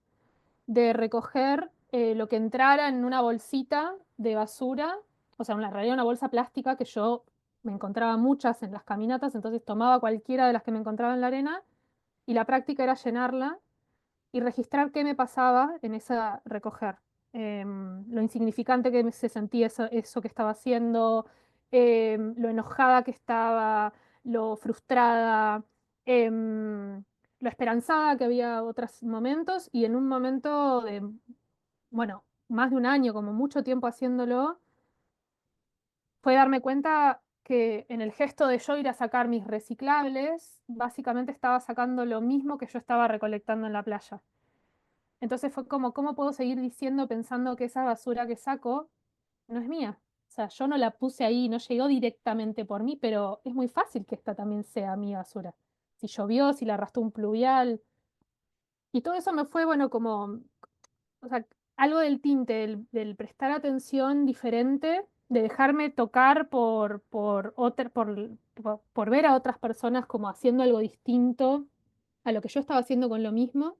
de recoger lo que entrara en una bolsita de basura, o sea, en realidad una bolsa plástica que yo me encontraba muchas en las caminatas, entonces tomaba cualquiera de las que me encontraba en la arena y la práctica era llenarla y registrar qué me pasaba en esa recoger. Lo insignificante que se sentía eso que estaba haciendo, lo enojada que estaba, lo frustrada, em, lo esperanzada que había otros momentos y en un momento de, bueno, más de un año, como mucho tiempo haciéndolo, fue darme cuenta que en el gesto de yo ir a sacar mis reciclables, básicamente estaba sacando lo mismo que yo estaba recolectando en la playa. Entonces fue como, ¿cómo puedo seguir diciendo, pensando que esa basura que saco no es mía? O sea, yo no la puse ahí, no llegó directamente por mí, pero es muy fácil que esta también sea mi basura. Si llovió, si la arrastró un pluvial. Y todo eso me fue, bueno, como, o sea, algo del tinte, del prestar atención diferente, de dejarme tocar por ver a otras personas como haciendo algo distinto a lo que yo estaba haciendo con lo mismo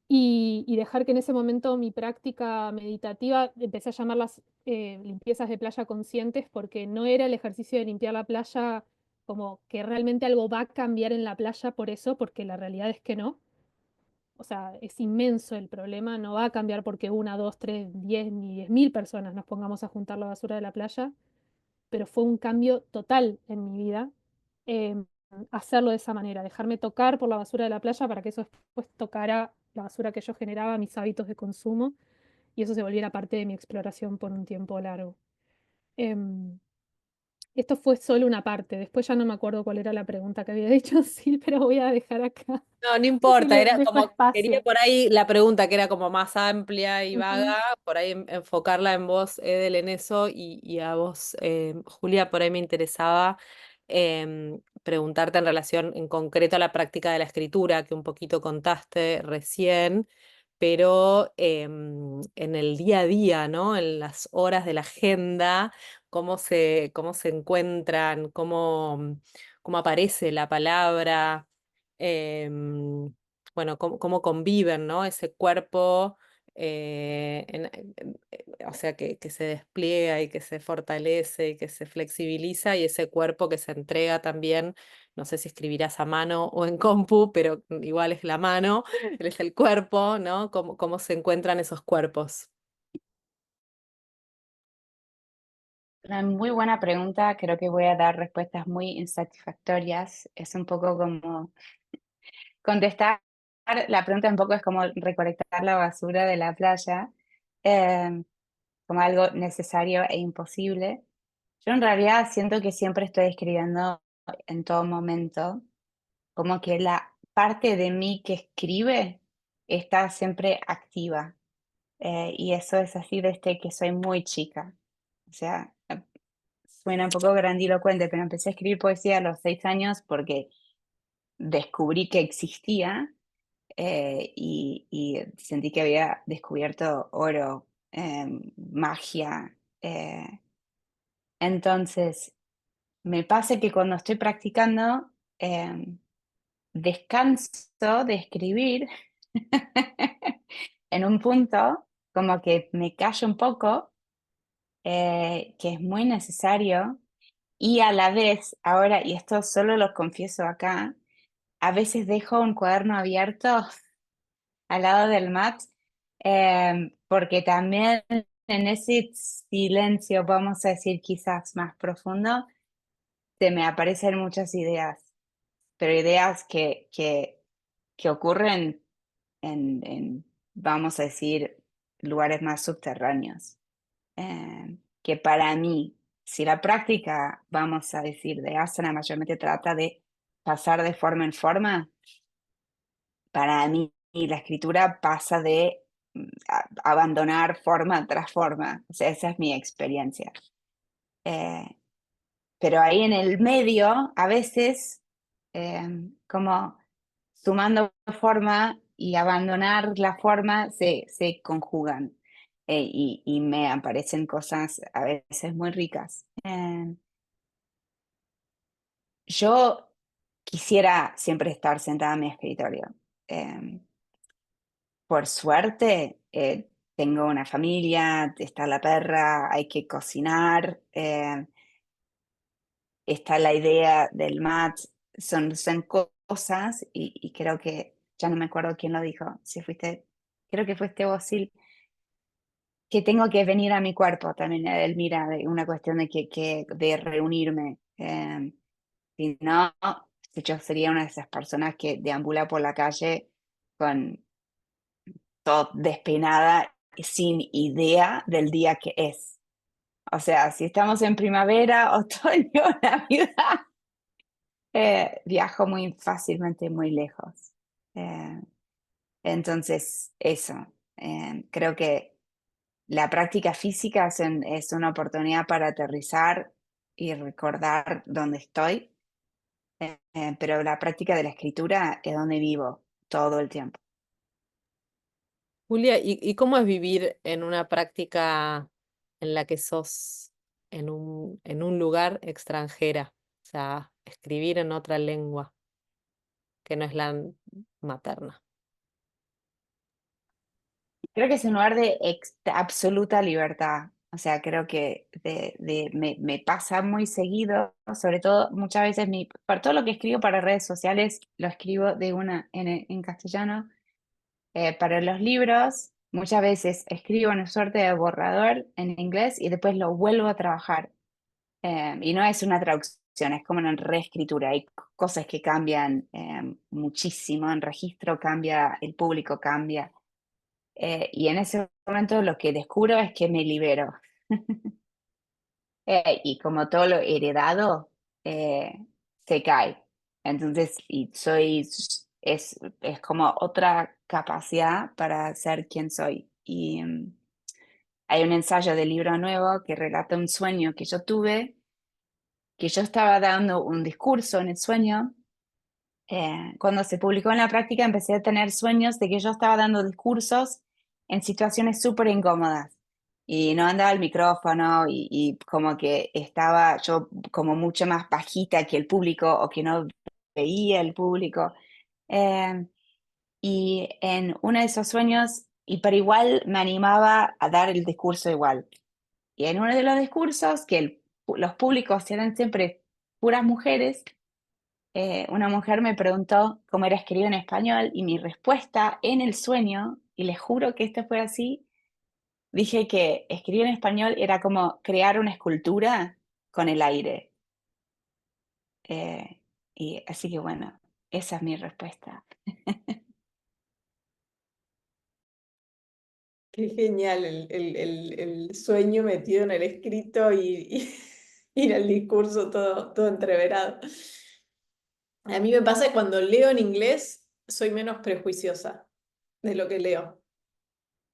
y dejar que en ese momento mi práctica meditativa, empecé a llamarlas limpiezas de playa conscientes, porque no era el ejercicio de limpiar la playa como que realmente algo va a cambiar en la playa por eso, porque la realidad es que no. O sea, es inmenso el problema, no va a cambiar porque una, dos, tres, 10 ni 10.000 personas nos pongamos a juntar la basura de la playa, pero fue un cambio total en mi vida eh, hacerlo de esa manera, dejarme tocar por la basura de la playa para que eso después tocara la basura que yo generaba, mis hábitos de consumo, y eso se volviera parte de mi exploración por un tiempo largo. Em, Esto fue solo una parte, después ya no me acuerdo cuál era la pregunta que había dicho, sí, pero voy a dejar acá No, no que importa, le era dejo como, quería espacio. por ahí la pregunta que era como más amplia y vaga, Ujú. por ahí enfocarla en vos, Edel, en eso, y a vos, Julia, por ahí me interesaba preguntarte en relación en concreto a la práctica de la escritura, que un poquito contaste recién, pero en el día a día, ¿no? En las horas de la agenda, cómo se encuentran, cómo aparece la palabra em, bueno, cómo conviven, ¿no? Ese cuerpo, o sea, que se despliega y que se fortalece y que se flexibiliza, y ese cuerpo que se entrega también, no sé si escribirás a mano o en compu, pero igual es la mano, es el cuerpo, ¿no? Cómo se encuentran esos cuerpos. Una muy buena pregunta, creo que voy a dar respuestas muy insatisfactorias. Es un poco como contestar, la pregunta un poco es como recolectar la basura de la playa, como algo necesario e imposible. Yo en realidad siento que siempre estoy escribiendo en todo momento, como que la parte de mí que escribe está siempre activa. Y eso es así desde que soy muy chica. O sea, suena un poco grandilocuente, pero empecé a escribir poesía a los 6 años porque descubrí que existía y sentí que había descubierto oro, magia. Entonces, me pasa que cuando estoy practicando, descanso de escribir en un punto, como que me callo un poco que es muy necesario y a la vez, ahora, y esto solo lo confieso acá, a veces dejo un cuaderno abierto al lado del mat, porque también en ese silencio, vamos a decir quizás más profundo, se me aparecen muchas ideas, pero ideas que ocurren vamos a decir, lugares más subterráneos. Que para mí, si la práctica, vamos a decir, de asana mayormente trata de pasar de forma en forma, para mí la escritura pasa de abandonar forma tras forma. O sea, esa es mi experiencia. Eh, pero ahí en el medio, a veces, como sumando forma y abandonar la forma se conjugan. Y me aparecen cosas a veces muy ricas. Yo quisiera siempre estar sentada en mi escritorio. Eh, por suerte, tengo una familia, está la perra, hay que cocinar, está la idea del mat, son cosas y creo que, ya no me acuerdo quién lo dijo, si fuiste, creo que fuiste vos, Sil, que tengo que venir a mi cuerpo también, Elmira, de una cuestión de reunirme. Si no, yo sería una de esas personas que deambula por la calle con todo despeinada, sin idea del día que es. O sea, si estamos en primavera, otoño, Navidad, viajo muy fácilmente muy lejos. Eh, entonces, eso. Creo que la práctica física es una oportunidad para aterrizar y recordar dónde estoy, pero la práctica de la escritura es donde vivo todo el tiempo. Julia, ¿y cómo es vivir en una práctica en la que sos en un lugar extranjera? O sea, escribir en otra lengua que no es la materna. Creo que es un lugar de absoluta libertad. O sea, creo que me pasa muy seguido, sobre todo muchas veces para todo lo que escribo para redes sociales, lo escribo en castellano. Para los libros, muchas veces escribo en una suerte de borrador en inglés y después lo vuelvo a trabajar. Y no es una traducción, es como una reescritura. Hay cosas que cambian muchísimo, en registro cambia, el público cambia. Y en ese momento lo que descubro es que me libero. Y como todo lo heredado se cae. Entonces, es como otra capacidad para ser quien soy. Y hay un ensayo del libro nuevo que relata un sueño que yo tuve, que yo estaba dando un discurso en el sueño. Cuando se publicó en la práctica empecé a tener sueños de que yo estaba dando discursos en situaciones súper incómodas y no andaba el micrófono y como que estaba yo como mucho más bajita que el público o que no veía el público. Eh, y en uno de esos sueños, y pero igual me animaba a dar el discurso igual. Y en uno de los discursos, que los públicos eran siempre puras mujeres, una mujer me preguntó cómo era escribir en español y mi respuesta en el sueño, y les juro que esto fue así, dije que escribir en español era como crear una escultura con el aire. Eh, y así que bueno, esa es mi respuesta. Qué genial el sueño metido en el escrito y en el discurso todo entreverado. A mí me pasa que cuando leo en inglés soy menos prejuiciosa de lo que leo.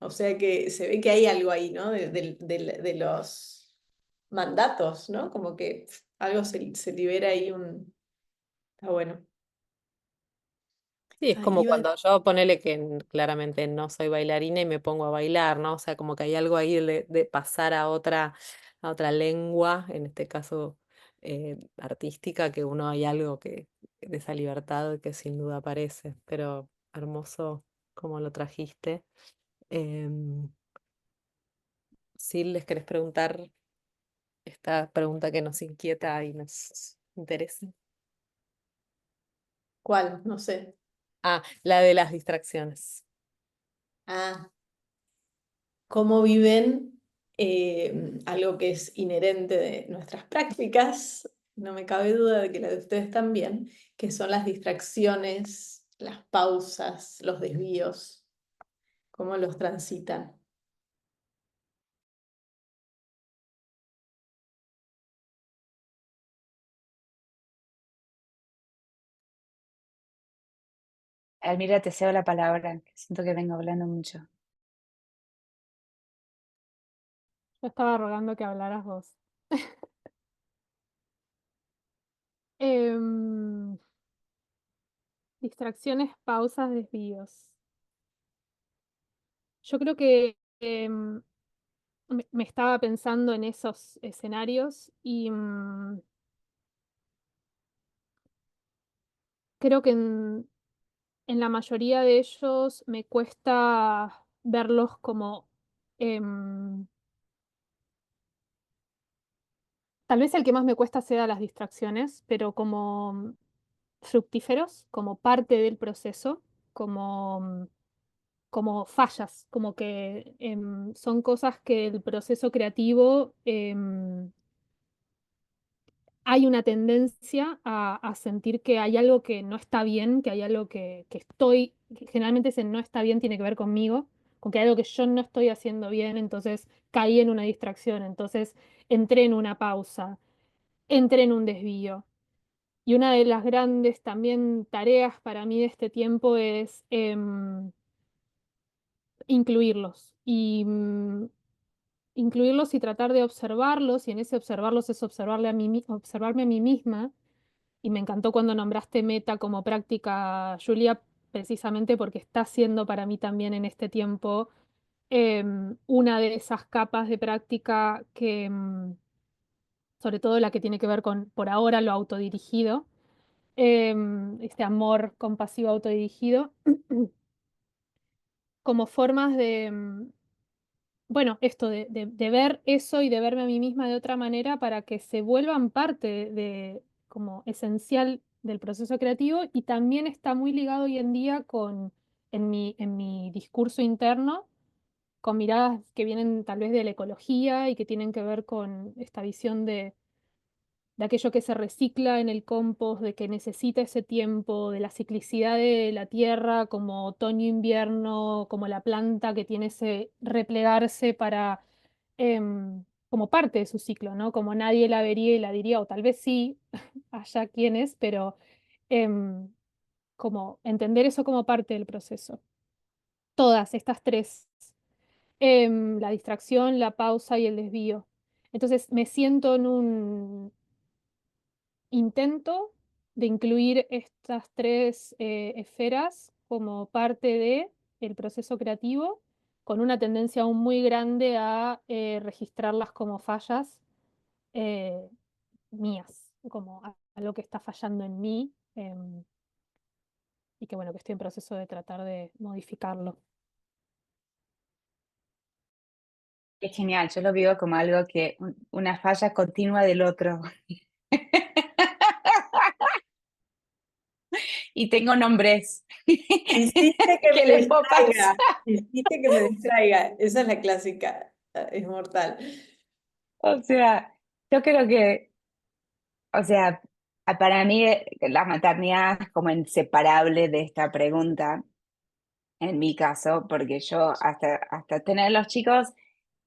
O sea que se ve que hay algo ahí, ¿no? De los mandatos, ¿no? Como que algo se libera ahí Está bueno. Sí, es Ay, como cuando yo ponele que claramente no soy bailarina y me pongo a bailar, ¿no? O sea, como que hay algo ahí de pasar a otra lengua, en este caso artística, que uno hay algo que de esa libertad que sin duda aparece, pero hermoso como lo trajiste. Em, si les querés preguntar esta pregunta que nos inquieta y nos interesa. ¿Cuál? No sé. Ah, la de las distracciones. Ah, ¿cómo viven algo que es inherente de nuestras prácticas? No me cabe duda de que la de ustedes también, que son las distracciones, las pausas, los desvíos, cómo los transitan. Almira, te cedo la palabra, que siento que vengo hablando mucho. Yo estaba rogando que hablaras vos. Em, distracciones, pausas, desvíos. Yo creo que me estaba pensando en esos escenarios y creo que en la mayoría de ellos me cuesta verlos como, em, tal vez el que más me cuesta sea las distracciones, pero como fructíferos, como parte del proceso, como fallas, como que son cosas que el proceso creativo hay una tendencia a sentir que hay algo que no está bien, que hay algo que generalmente ese no está bien tiene que ver conmigo, con que hay algo que yo no estoy haciendo bien, entonces caí en una distracción, entonces entré en una pausa, entré en un desvío. Y una de las grandes también tareas para mí de este tiempo es incluirlos incluirlos y tratar de observarlos, y en ese observarlos es observarme a mí misma. Y me encantó cuando nombraste Meta como práctica, Julia, precisamente porque está siendo para mí también en este tiempo una de esas capas de práctica que, sobre todo la que tiene que ver con, por ahora, lo autodirigido, este amor compasivo autodirigido, como formas de, bueno, esto de ver eso y de verme a mí misma de otra manera para que se vuelvan parte de, como esencial del proceso creativo, y también está muy ligado hoy en día con, en mi discurso interno, con miradas que vienen tal vez de la ecología y que tienen que ver con esta visión de aquello que se recicla en el compost, de que necesita ese tiempo, de la ciclicidad de la tierra como otoño-invierno, como la planta que tiene ese replegarse para, como parte de su ciclo, ¿no? Como nadie la vería y la diría, o tal vez sí, haya quienes, pero em, como entender eso como parte del proceso. Todas estas tres, la distracción, la pausa y el desvío. Entonces me siento en un intento de incluir estas tres esferas como parte de el proceso creativo, con una tendencia aún muy grande a registrarlas como fallas eh, mías, como a lo que está fallando en mí, y que bueno, que estoy en proceso de tratar de modificarlo. Es genial, yo lo vivo como algo que, una falla continua del otro. Y tengo nombres Hiciste que que me les puedo distraiga. pasar. Hiciste que me distraiga. Esa es la clásica. Es mortal. O sea, yo creo que, o sea, para mí la maternidad es como inseparable de esta pregunta, en mi caso, porque yo hasta tener los chicos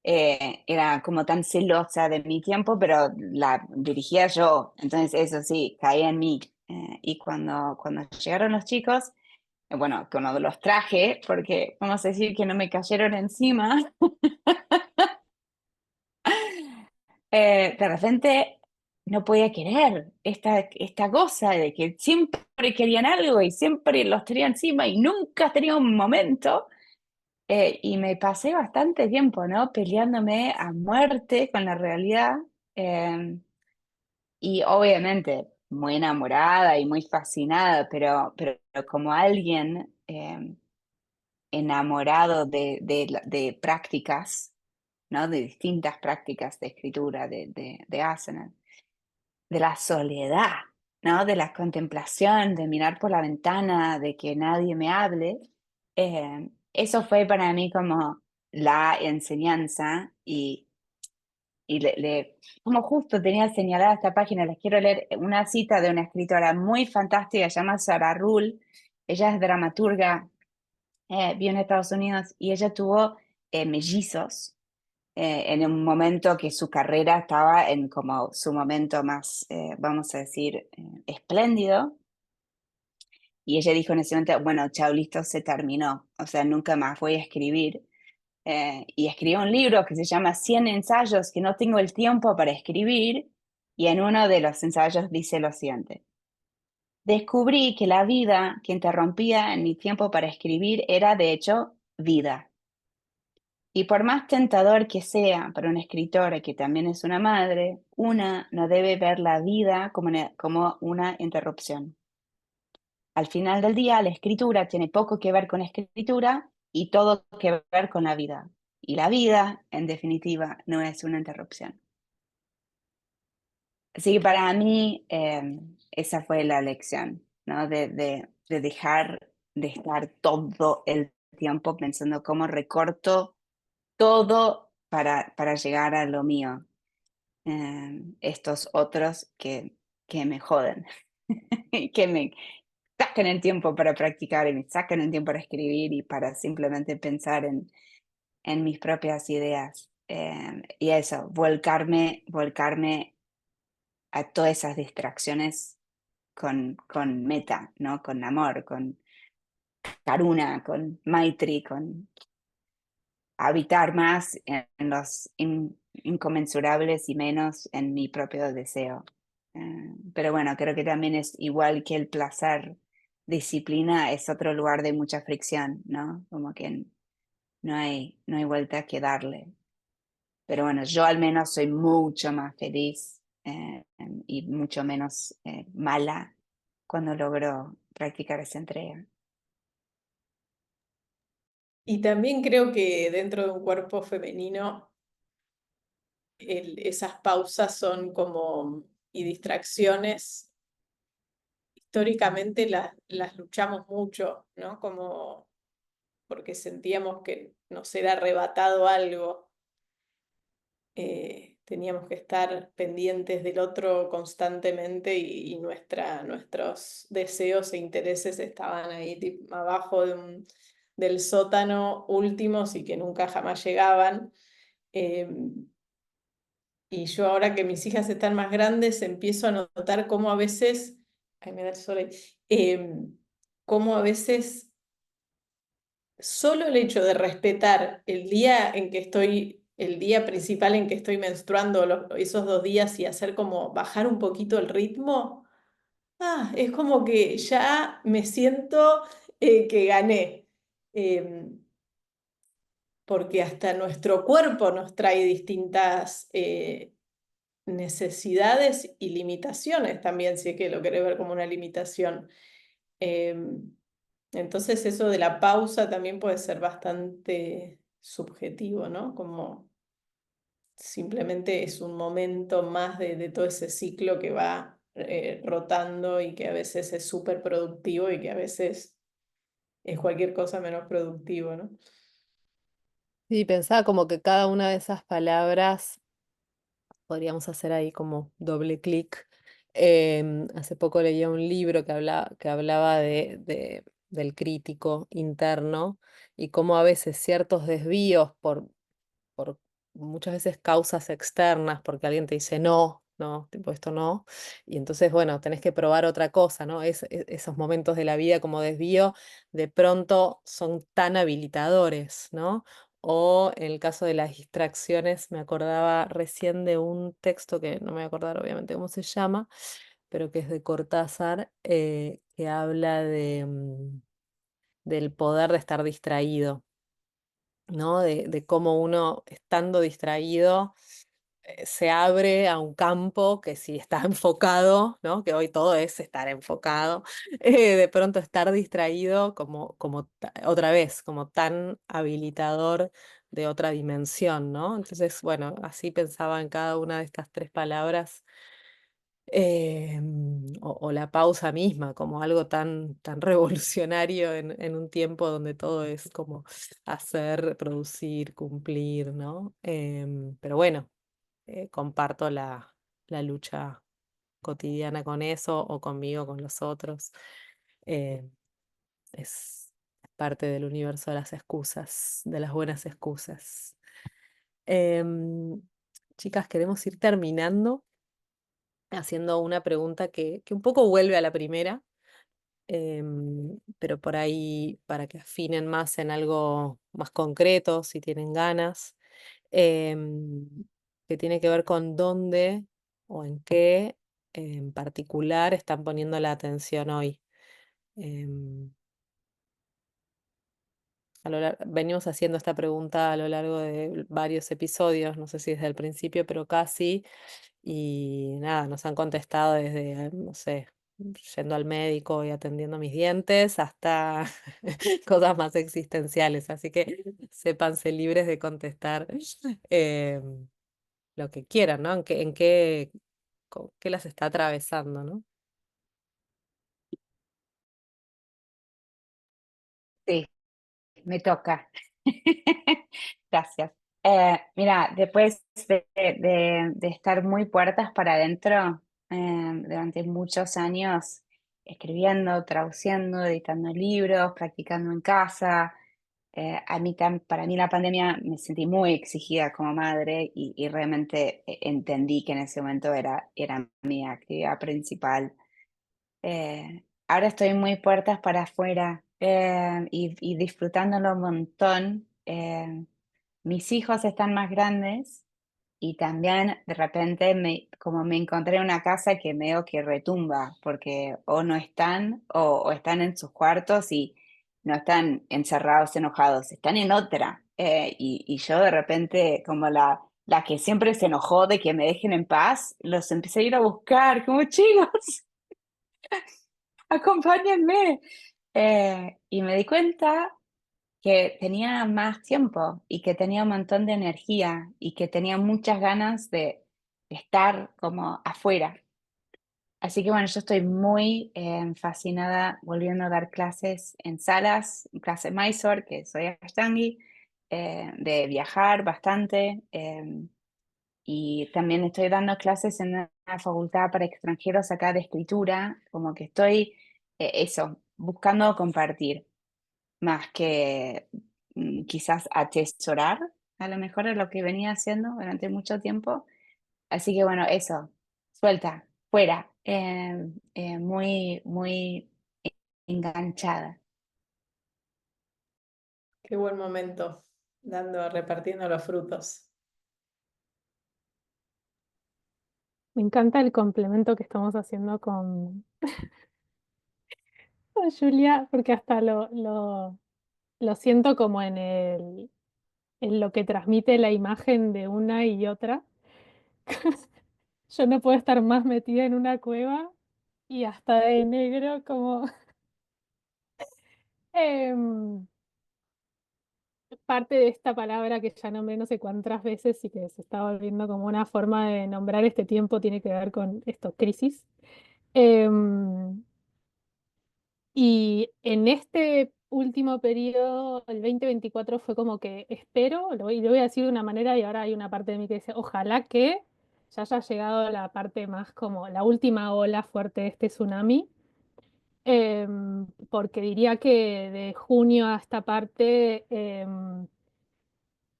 era como tan celosa de mi tiempo, pero la dirigía yo, entonces eso sí, caía en mí. Y cuando llegaron los chicos, bueno, cuando los traje, porque vamos a decir que no me cayeron encima, de repente no podía querer esta cosa de que siempre querían algo y siempre los tenía encima y nunca tenía un momento. Y me pasé bastante tiempo, ¿no? Peleándome a muerte con la realidad. eh, y obviamente muy enamorada y muy fascinada, pero como alguien enamorado de prácticas, ¿no? De distintas prácticas de escritura, de asana, de la soledad, ¿no? De la contemplación, de mirar por la ventana, de que nadie me hable. Eso fue para mí como la enseñanza y como justo tenía señalada esta página, les quiero leer una cita de una escritora muy fantástica, se llama Sarah Ruhl. Ella es dramaturga, vive en Estados Unidos y ella tuvo mellizos en un momento que su carrera estaba en como su momento más, vamos a decir, espléndido. Y ella dijo en ese momento, bueno, chao, listo, se terminó. O sea, nunca más voy a escribir. Y escribió un libro que se llama 100 ensayos que no tengo el tiempo para escribir. Y en uno de los ensayos dice lo siguiente. Descubrí que la vida que interrumpía en mi tiempo para escribir era, de hecho, vida. Y por más tentador que sea para una escritora que también es una madre, una no debe ver la vida como una interrupción. Al final del día, la escritura tiene poco que ver con escritura y todo que ver con la vida. Y la vida, en definitiva, no es una interrupción. Así que para mí esa fue la lección, ¿no? De dejar de estar todo el tiempo pensando cómo recorto todo para llegar a lo mío. Estos otros que me joden, que me sacan el tiempo para practicar y me sacan el tiempo para escribir y para simplemente pensar en mis propias ideas. Y eso, volcarme a todas esas distracciones con meta, ¿no? Con amor, con karuna, con maitri, con habitar más en los inconmensurables y menos en mi propio deseo. Pero bueno, creo que también es igual que el placer, disciplina es otro lugar de mucha fricción, ¿no? Como que no hay vuelta que darle. Pero bueno, yo al menos soy mucho más feliz y mucho menos mala cuando logro practicar esa entrega. Y también creo que dentro de un cuerpo femenino, esas pausas son como, y distracciones, históricamente las luchamos mucho, ¿no? Como porque sentíamos que nos era arrebatado algo. Teníamos que estar pendientes del otro constantemente y nuestros deseos e intereses estaban ahí abajo del sótano últimos y que nunca jamás llegaban. Y yo ahora que mis hijas están más grandes, empiezo a notar cómo a veces, ay, me da el sol ahí, cómo a veces solo el hecho de respetar el día en que estoy, el día principal en que estoy menstruando, esos 2 días y hacer como bajar un poquito el ritmo, es como que ya me siento que gané. Porque hasta nuestro cuerpo nos trae distintas necesidades y limitaciones también, si es que lo querés ver como una limitación. Entonces eso de la pausa también puede ser bastante subjetivo, ¿no? Como simplemente es un momento más de todo ese ciclo que va rotando y que a veces es súper productivo y que a veces es cualquier cosa menos productivo, ¿no? Sí, pensaba como que cada una de esas palabras podríamos hacer ahí como doble clic. Hace poco leía un libro que hablaba del crítico interno y cómo a veces ciertos desvíos por muchas veces causas externas, porque alguien te dice no, no, tipo esto no, y entonces, bueno, tenés que probar otra cosa, ¿no? Esos momentos de la vida como desvío de pronto son tan habilitadores, ¿no? O en el caso de las distracciones, me acordaba recién de un texto que no me voy a acordar obviamente cómo se llama, pero que es de Cortázar, que habla del poder de estar distraído, ¿no? De cómo uno, estando distraído, se abre a un campo que si está enfocado, ¿no? Que hoy todo es estar enfocado, de pronto estar distraído como otra vez, como tan habilitador de otra dimensión, ¿no? Entonces, bueno, así pensaba en cada una de estas tres palabras, o la pausa misma, como algo tan revolucionario en un tiempo donde todo es como hacer, producir, cumplir, ¿no? Pero bueno, comparto la lucha cotidiana con eso o conmigo, con los otros. Eh, es parte del universo de las excusas, de las buenas excusas. Em, Chicas, queremos ir terminando haciendo una pregunta que un poco vuelve a la primera, pero por ahí para que afinen más en algo más concreto, si tienen ganas, em, que tiene que ver con dónde o en qué en particular están poniendo la atención hoy. Em, Venimos haciendo esta pregunta a lo largo de varios episodios, no sé si desde el principio, pero casi. Y nada, nos han contestado desde, no sé, yendo al médico y atendiendo mis dientes hasta cosas más existenciales. Así que sépanse libres de contestar eh, lo que quieran, ¿no? Qué las está atravesando, ¿no? Sí, me toca. Gracias. Mira, después de estar muy puertas para adentro durante muchos años, escribiendo, traduciendo, editando libros, practicando en casa, para mí la pandemia me sentí muy exigida como madre y realmente entendí que en ese momento era mi actividad principal. Ahora estoy muy puertas para afuera y disfrutándolo un montón. Mis hijos están más grandes y también de repente como me encontré en una casa que medio que retumba, porque o no están o están en sus cuartos y no están encerrados, enojados, están en otra. Y yo de repente, como la que siempre se enojó de que me dejen en paz, los empecé a ir a buscar, como chicos, acompáñenme. Y me di cuenta que tenía más tiempo y que tenía un montón de energía y que tenía muchas ganas de estar como afuera. Así que bueno, yo estoy muy fascinada volviendo a dar clases en salas, clase Mysore, que soy Ashtangi, de viajar bastante. Y también estoy dando clases en una facultad para extranjeros acá de escritura, como que estoy, eso, buscando compartir más que quizás atesorar, a lo mejor es lo que venía haciendo durante mucho tiempo. Así que bueno, eso, suelta, fuera, muy, muy enganchada. Qué buen momento, repartiendo los frutos. Me encanta el complemento que estamos haciendo con Julia, porque hasta lo siento como en lo que transmite la imagen de una y otra. Yo no puedo estar más metida en una cueva y hasta de negro como em, parte de esta palabra que ya nombré no sé cuántas veces y que se está volviendo como una forma de nombrar este tiempo tiene que ver con esto, crisis. Em, y en este último periodo, el 2024 fue como que espero, lo voy a decir de una manera y ahora hay una parte de mí que dice, ojalá que ya haya llegado la parte más como la última ola fuerte de este tsunami. Porque diría que de junio a esta parte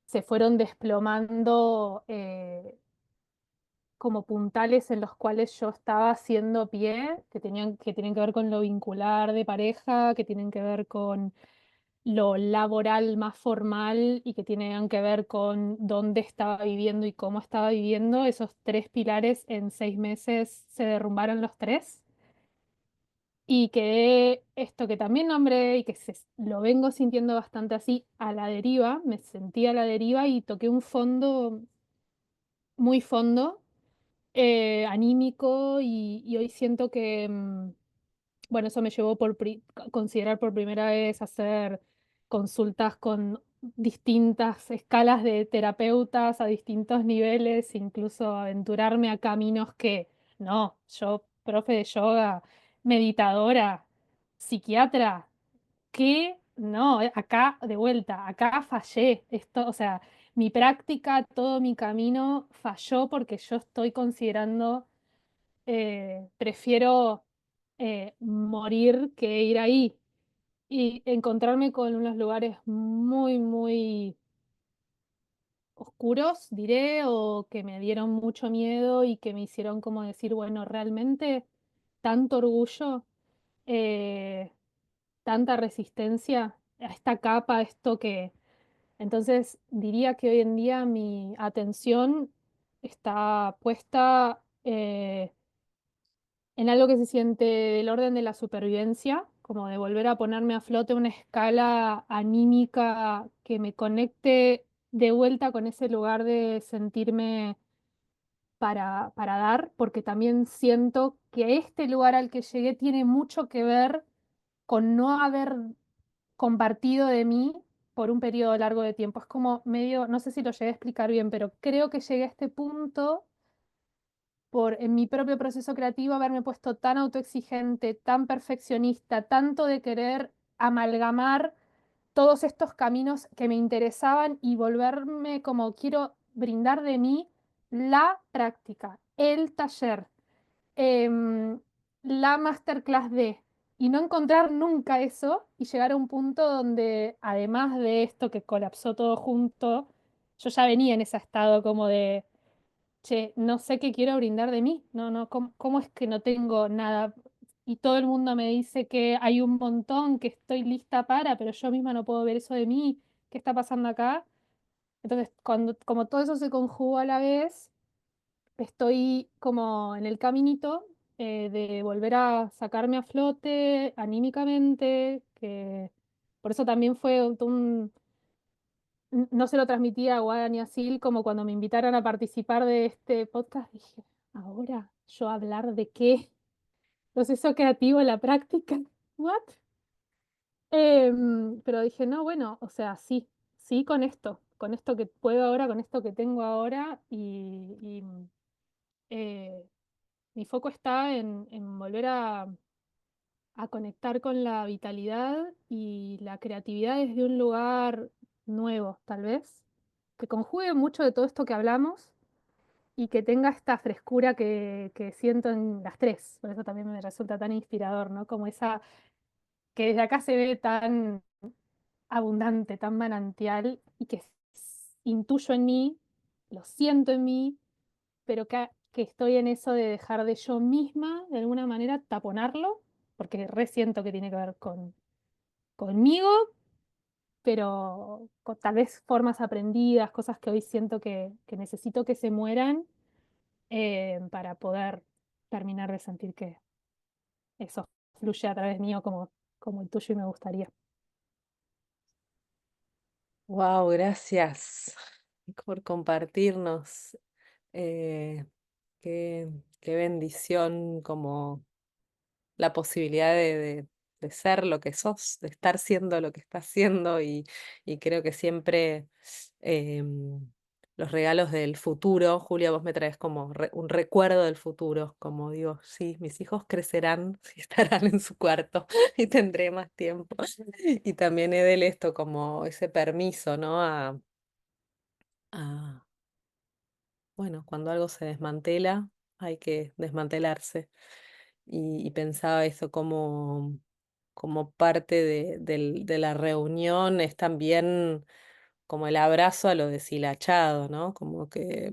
se fueron desplomando como puntales en los cuales yo estaba haciendo pie, que tienen que ver con lo vincular de pareja, que tienen que ver con lo laboral más formal y que tienen que ver con dónde estaba viviendo y cómo estaba viviendo. Esos tres pilares en 6 meses se derrumbaron los tres. Y quedé esto que también nombré y que lo vengo sintiendo bastante así, a la deriva, me sentí a la deriva y toqué un fondo, muy fondo, anímico y hoy siento que, bueno, eso me llevó considerar por primera vez hacer consultas con distintas escalas de terapeutas a distintos niveles, incluso aventurarme a caminos que no, yo, profe de yoga, meditadora, psiquiatra, que no, acá de vuelta, acá fallé. Esto, o sea, mi práctica, todo mi camino falló porque yo estoy considerando, prefiero morir que ir ahí y encontrarme con unos lugares muy, muy oscuros, diré, o que me dieron mucho miedo y que me hicieron como decir, bueno, realmente tanto orgullo, eh, tanta resistencia a esta capa, esto que... Entonces diría que hoy en día mi atención está puesta en algo que se siente del orden de la supervivencia, como de volver a ponerme a flote una escala anímica que me conecte de vuelta con ese lugar de sentirme para dar, porque también siento que este lugar al que llegué tiene mucho que ver con no haber compartido de mí por un periodo largo de tiempo. Es como medio, no sé si lo llegué a explicar bien, pero creo que llegué a este punto por en mi propio proceso creativo haberme puesto tan autoexigente, tan perfeccionista, tanto de querer amalgamar todos estos caminos que me interesaban y volverme como quiero brindar de mí la práctica, el taller, em, la masterclass de, y no encontrar nunca eso y llegar a un punto donde además de esto que colapsó todo junto, yo ya venía en ese estado como de che, no sé qué quiero brindar de mí, no, no, ¿cómo es que no tengo nada? Y todo el mundo me dice que hay un montón, que estoy lista para, pero yo misma no puedo ver eso de mí, ¿qué está pasando acá? Entonces, como todo eso se conjuga a la vez, estoy como en el caminito de volver a sacarme a flote anímicamente, que por eso también fue no se lo transmití a Guada y a Sil como cuando me invitaron a participar de este podcast. Dije, ¿ahora yo hablar de qué? Proceso creativo, la práctica. ¿What? Pero dije, no, bueno, o sea, sí, sí con esto que puedo ahora, con esto que tengo ahora y, eh, mi foco está en volver a conectar con la vitalidad y la creatividad desde un lugar nuevo, tal vez, que conjugue mucho de todo esto que hablamos y que tenga esta frescura que siento en las tres. Por eso también me resulta tan inspirador, ¿no? Como esa que desde acá se ve tan abundante, tan manantial y que intuyo en mí, lo siento en mí, pero que estoy en eso de dejar de yo misma, de alguna manera, taponarlo, porque resiento que tiene que ver conmigo, pero con tal vez formas aprendidas, cosas que hoy siento que necesito que se mueran para poder terminar de sentir que eso fluye a través mío como el tuyo y me gustaría. Wow, gracias por compartirnos. Eh, qué, qué bendición como la posibilidad de ser lo que sos, de estar siendo lo que estás siendo y creo que siempre los regalos del futuro, Julia, vos me traes como un recuerdo del futuro, como digo, sí, mis hijos crecerán y estarán en su cuarto y tendré más tiempo. Y también Edel esto como ese permiso, ¿no? A, bueno, cuando algo se desmantela, hay que desmantelarse y pensaba eso como, como parte de la reunión, es también como el abrazo a lo deshilachado, ¿no? Como que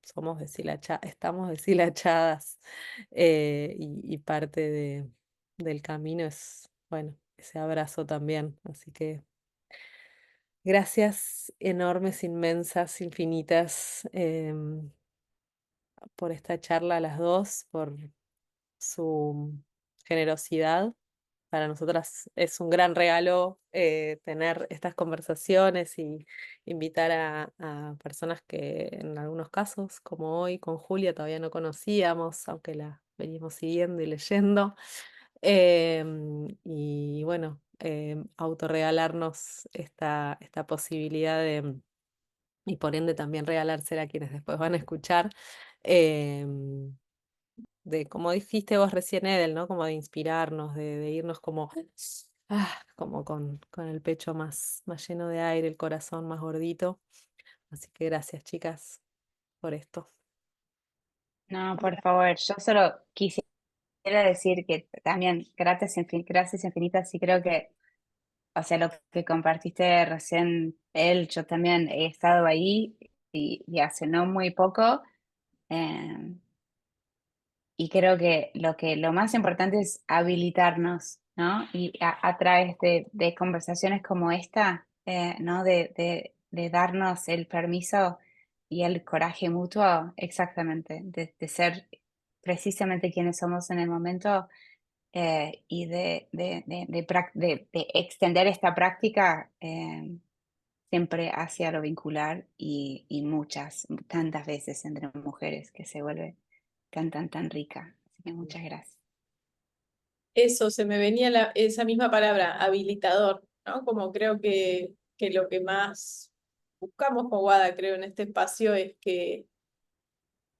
somos estamos deshilachadas y parte del camino es, bueno, ese abrazo también. Así que gracias enormes, inmensas, infinitas por esta charla a las dos, por su generosidad. Para nosotras es un gran regalo tener estas conversaciones y invitar a personas que en algunos casos, como hoy con Julia, todavía no conocíamos, aunque la venimos siguiendo y leyendo. Y bueno, autorregalarnos esta posibilidad de, y por ende también regalársela a quienes después van a escuchar, em, de, como dijiste vos recién, Edel, ¿no? Como de inspirarnos, de irnos como, como con el pecho más lleno de aire, el corazón más gordito. Así que gracias, chicas, por esto. No, por favor, yo solo quisiera decir que también gracias infinitas, y creo que, o sea, lo que compartiste recién, yo también he estado ahí y hace no muy poco, eh, y creo que lo más importante es habilitarnos, ¿no? Y a través de conversaciones como esta, ¿no? De darnos el permiso y el coraje mutuo, exactamente, de ser precisamente quienes somos en el momento, y de extender esta práctica, siempre hacia lo vincular y tantas veces entre mujeres que se vuelve tan rica. Así que muchas gracias. Eso, se me venía esa misma palabra, habilitador, ¿no? Como creo que lo que más buscamos con WADA, creo, en este espacio es que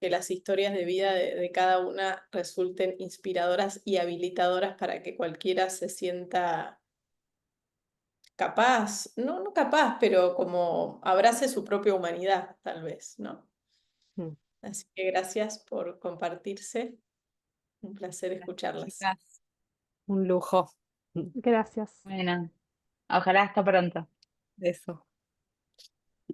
las historias de vida de cada una resulten inspiradoras y habilitadoras para que cualquiera se sienta capaz, no capaz, pero como abrace su propia humanidad, tal vez, ¿no? Mm. Así que gracias por compartirse. Un placer escucharlas. Chicas, un lujo. Gracias. Bueno, ojalá hasta pronto. Eso.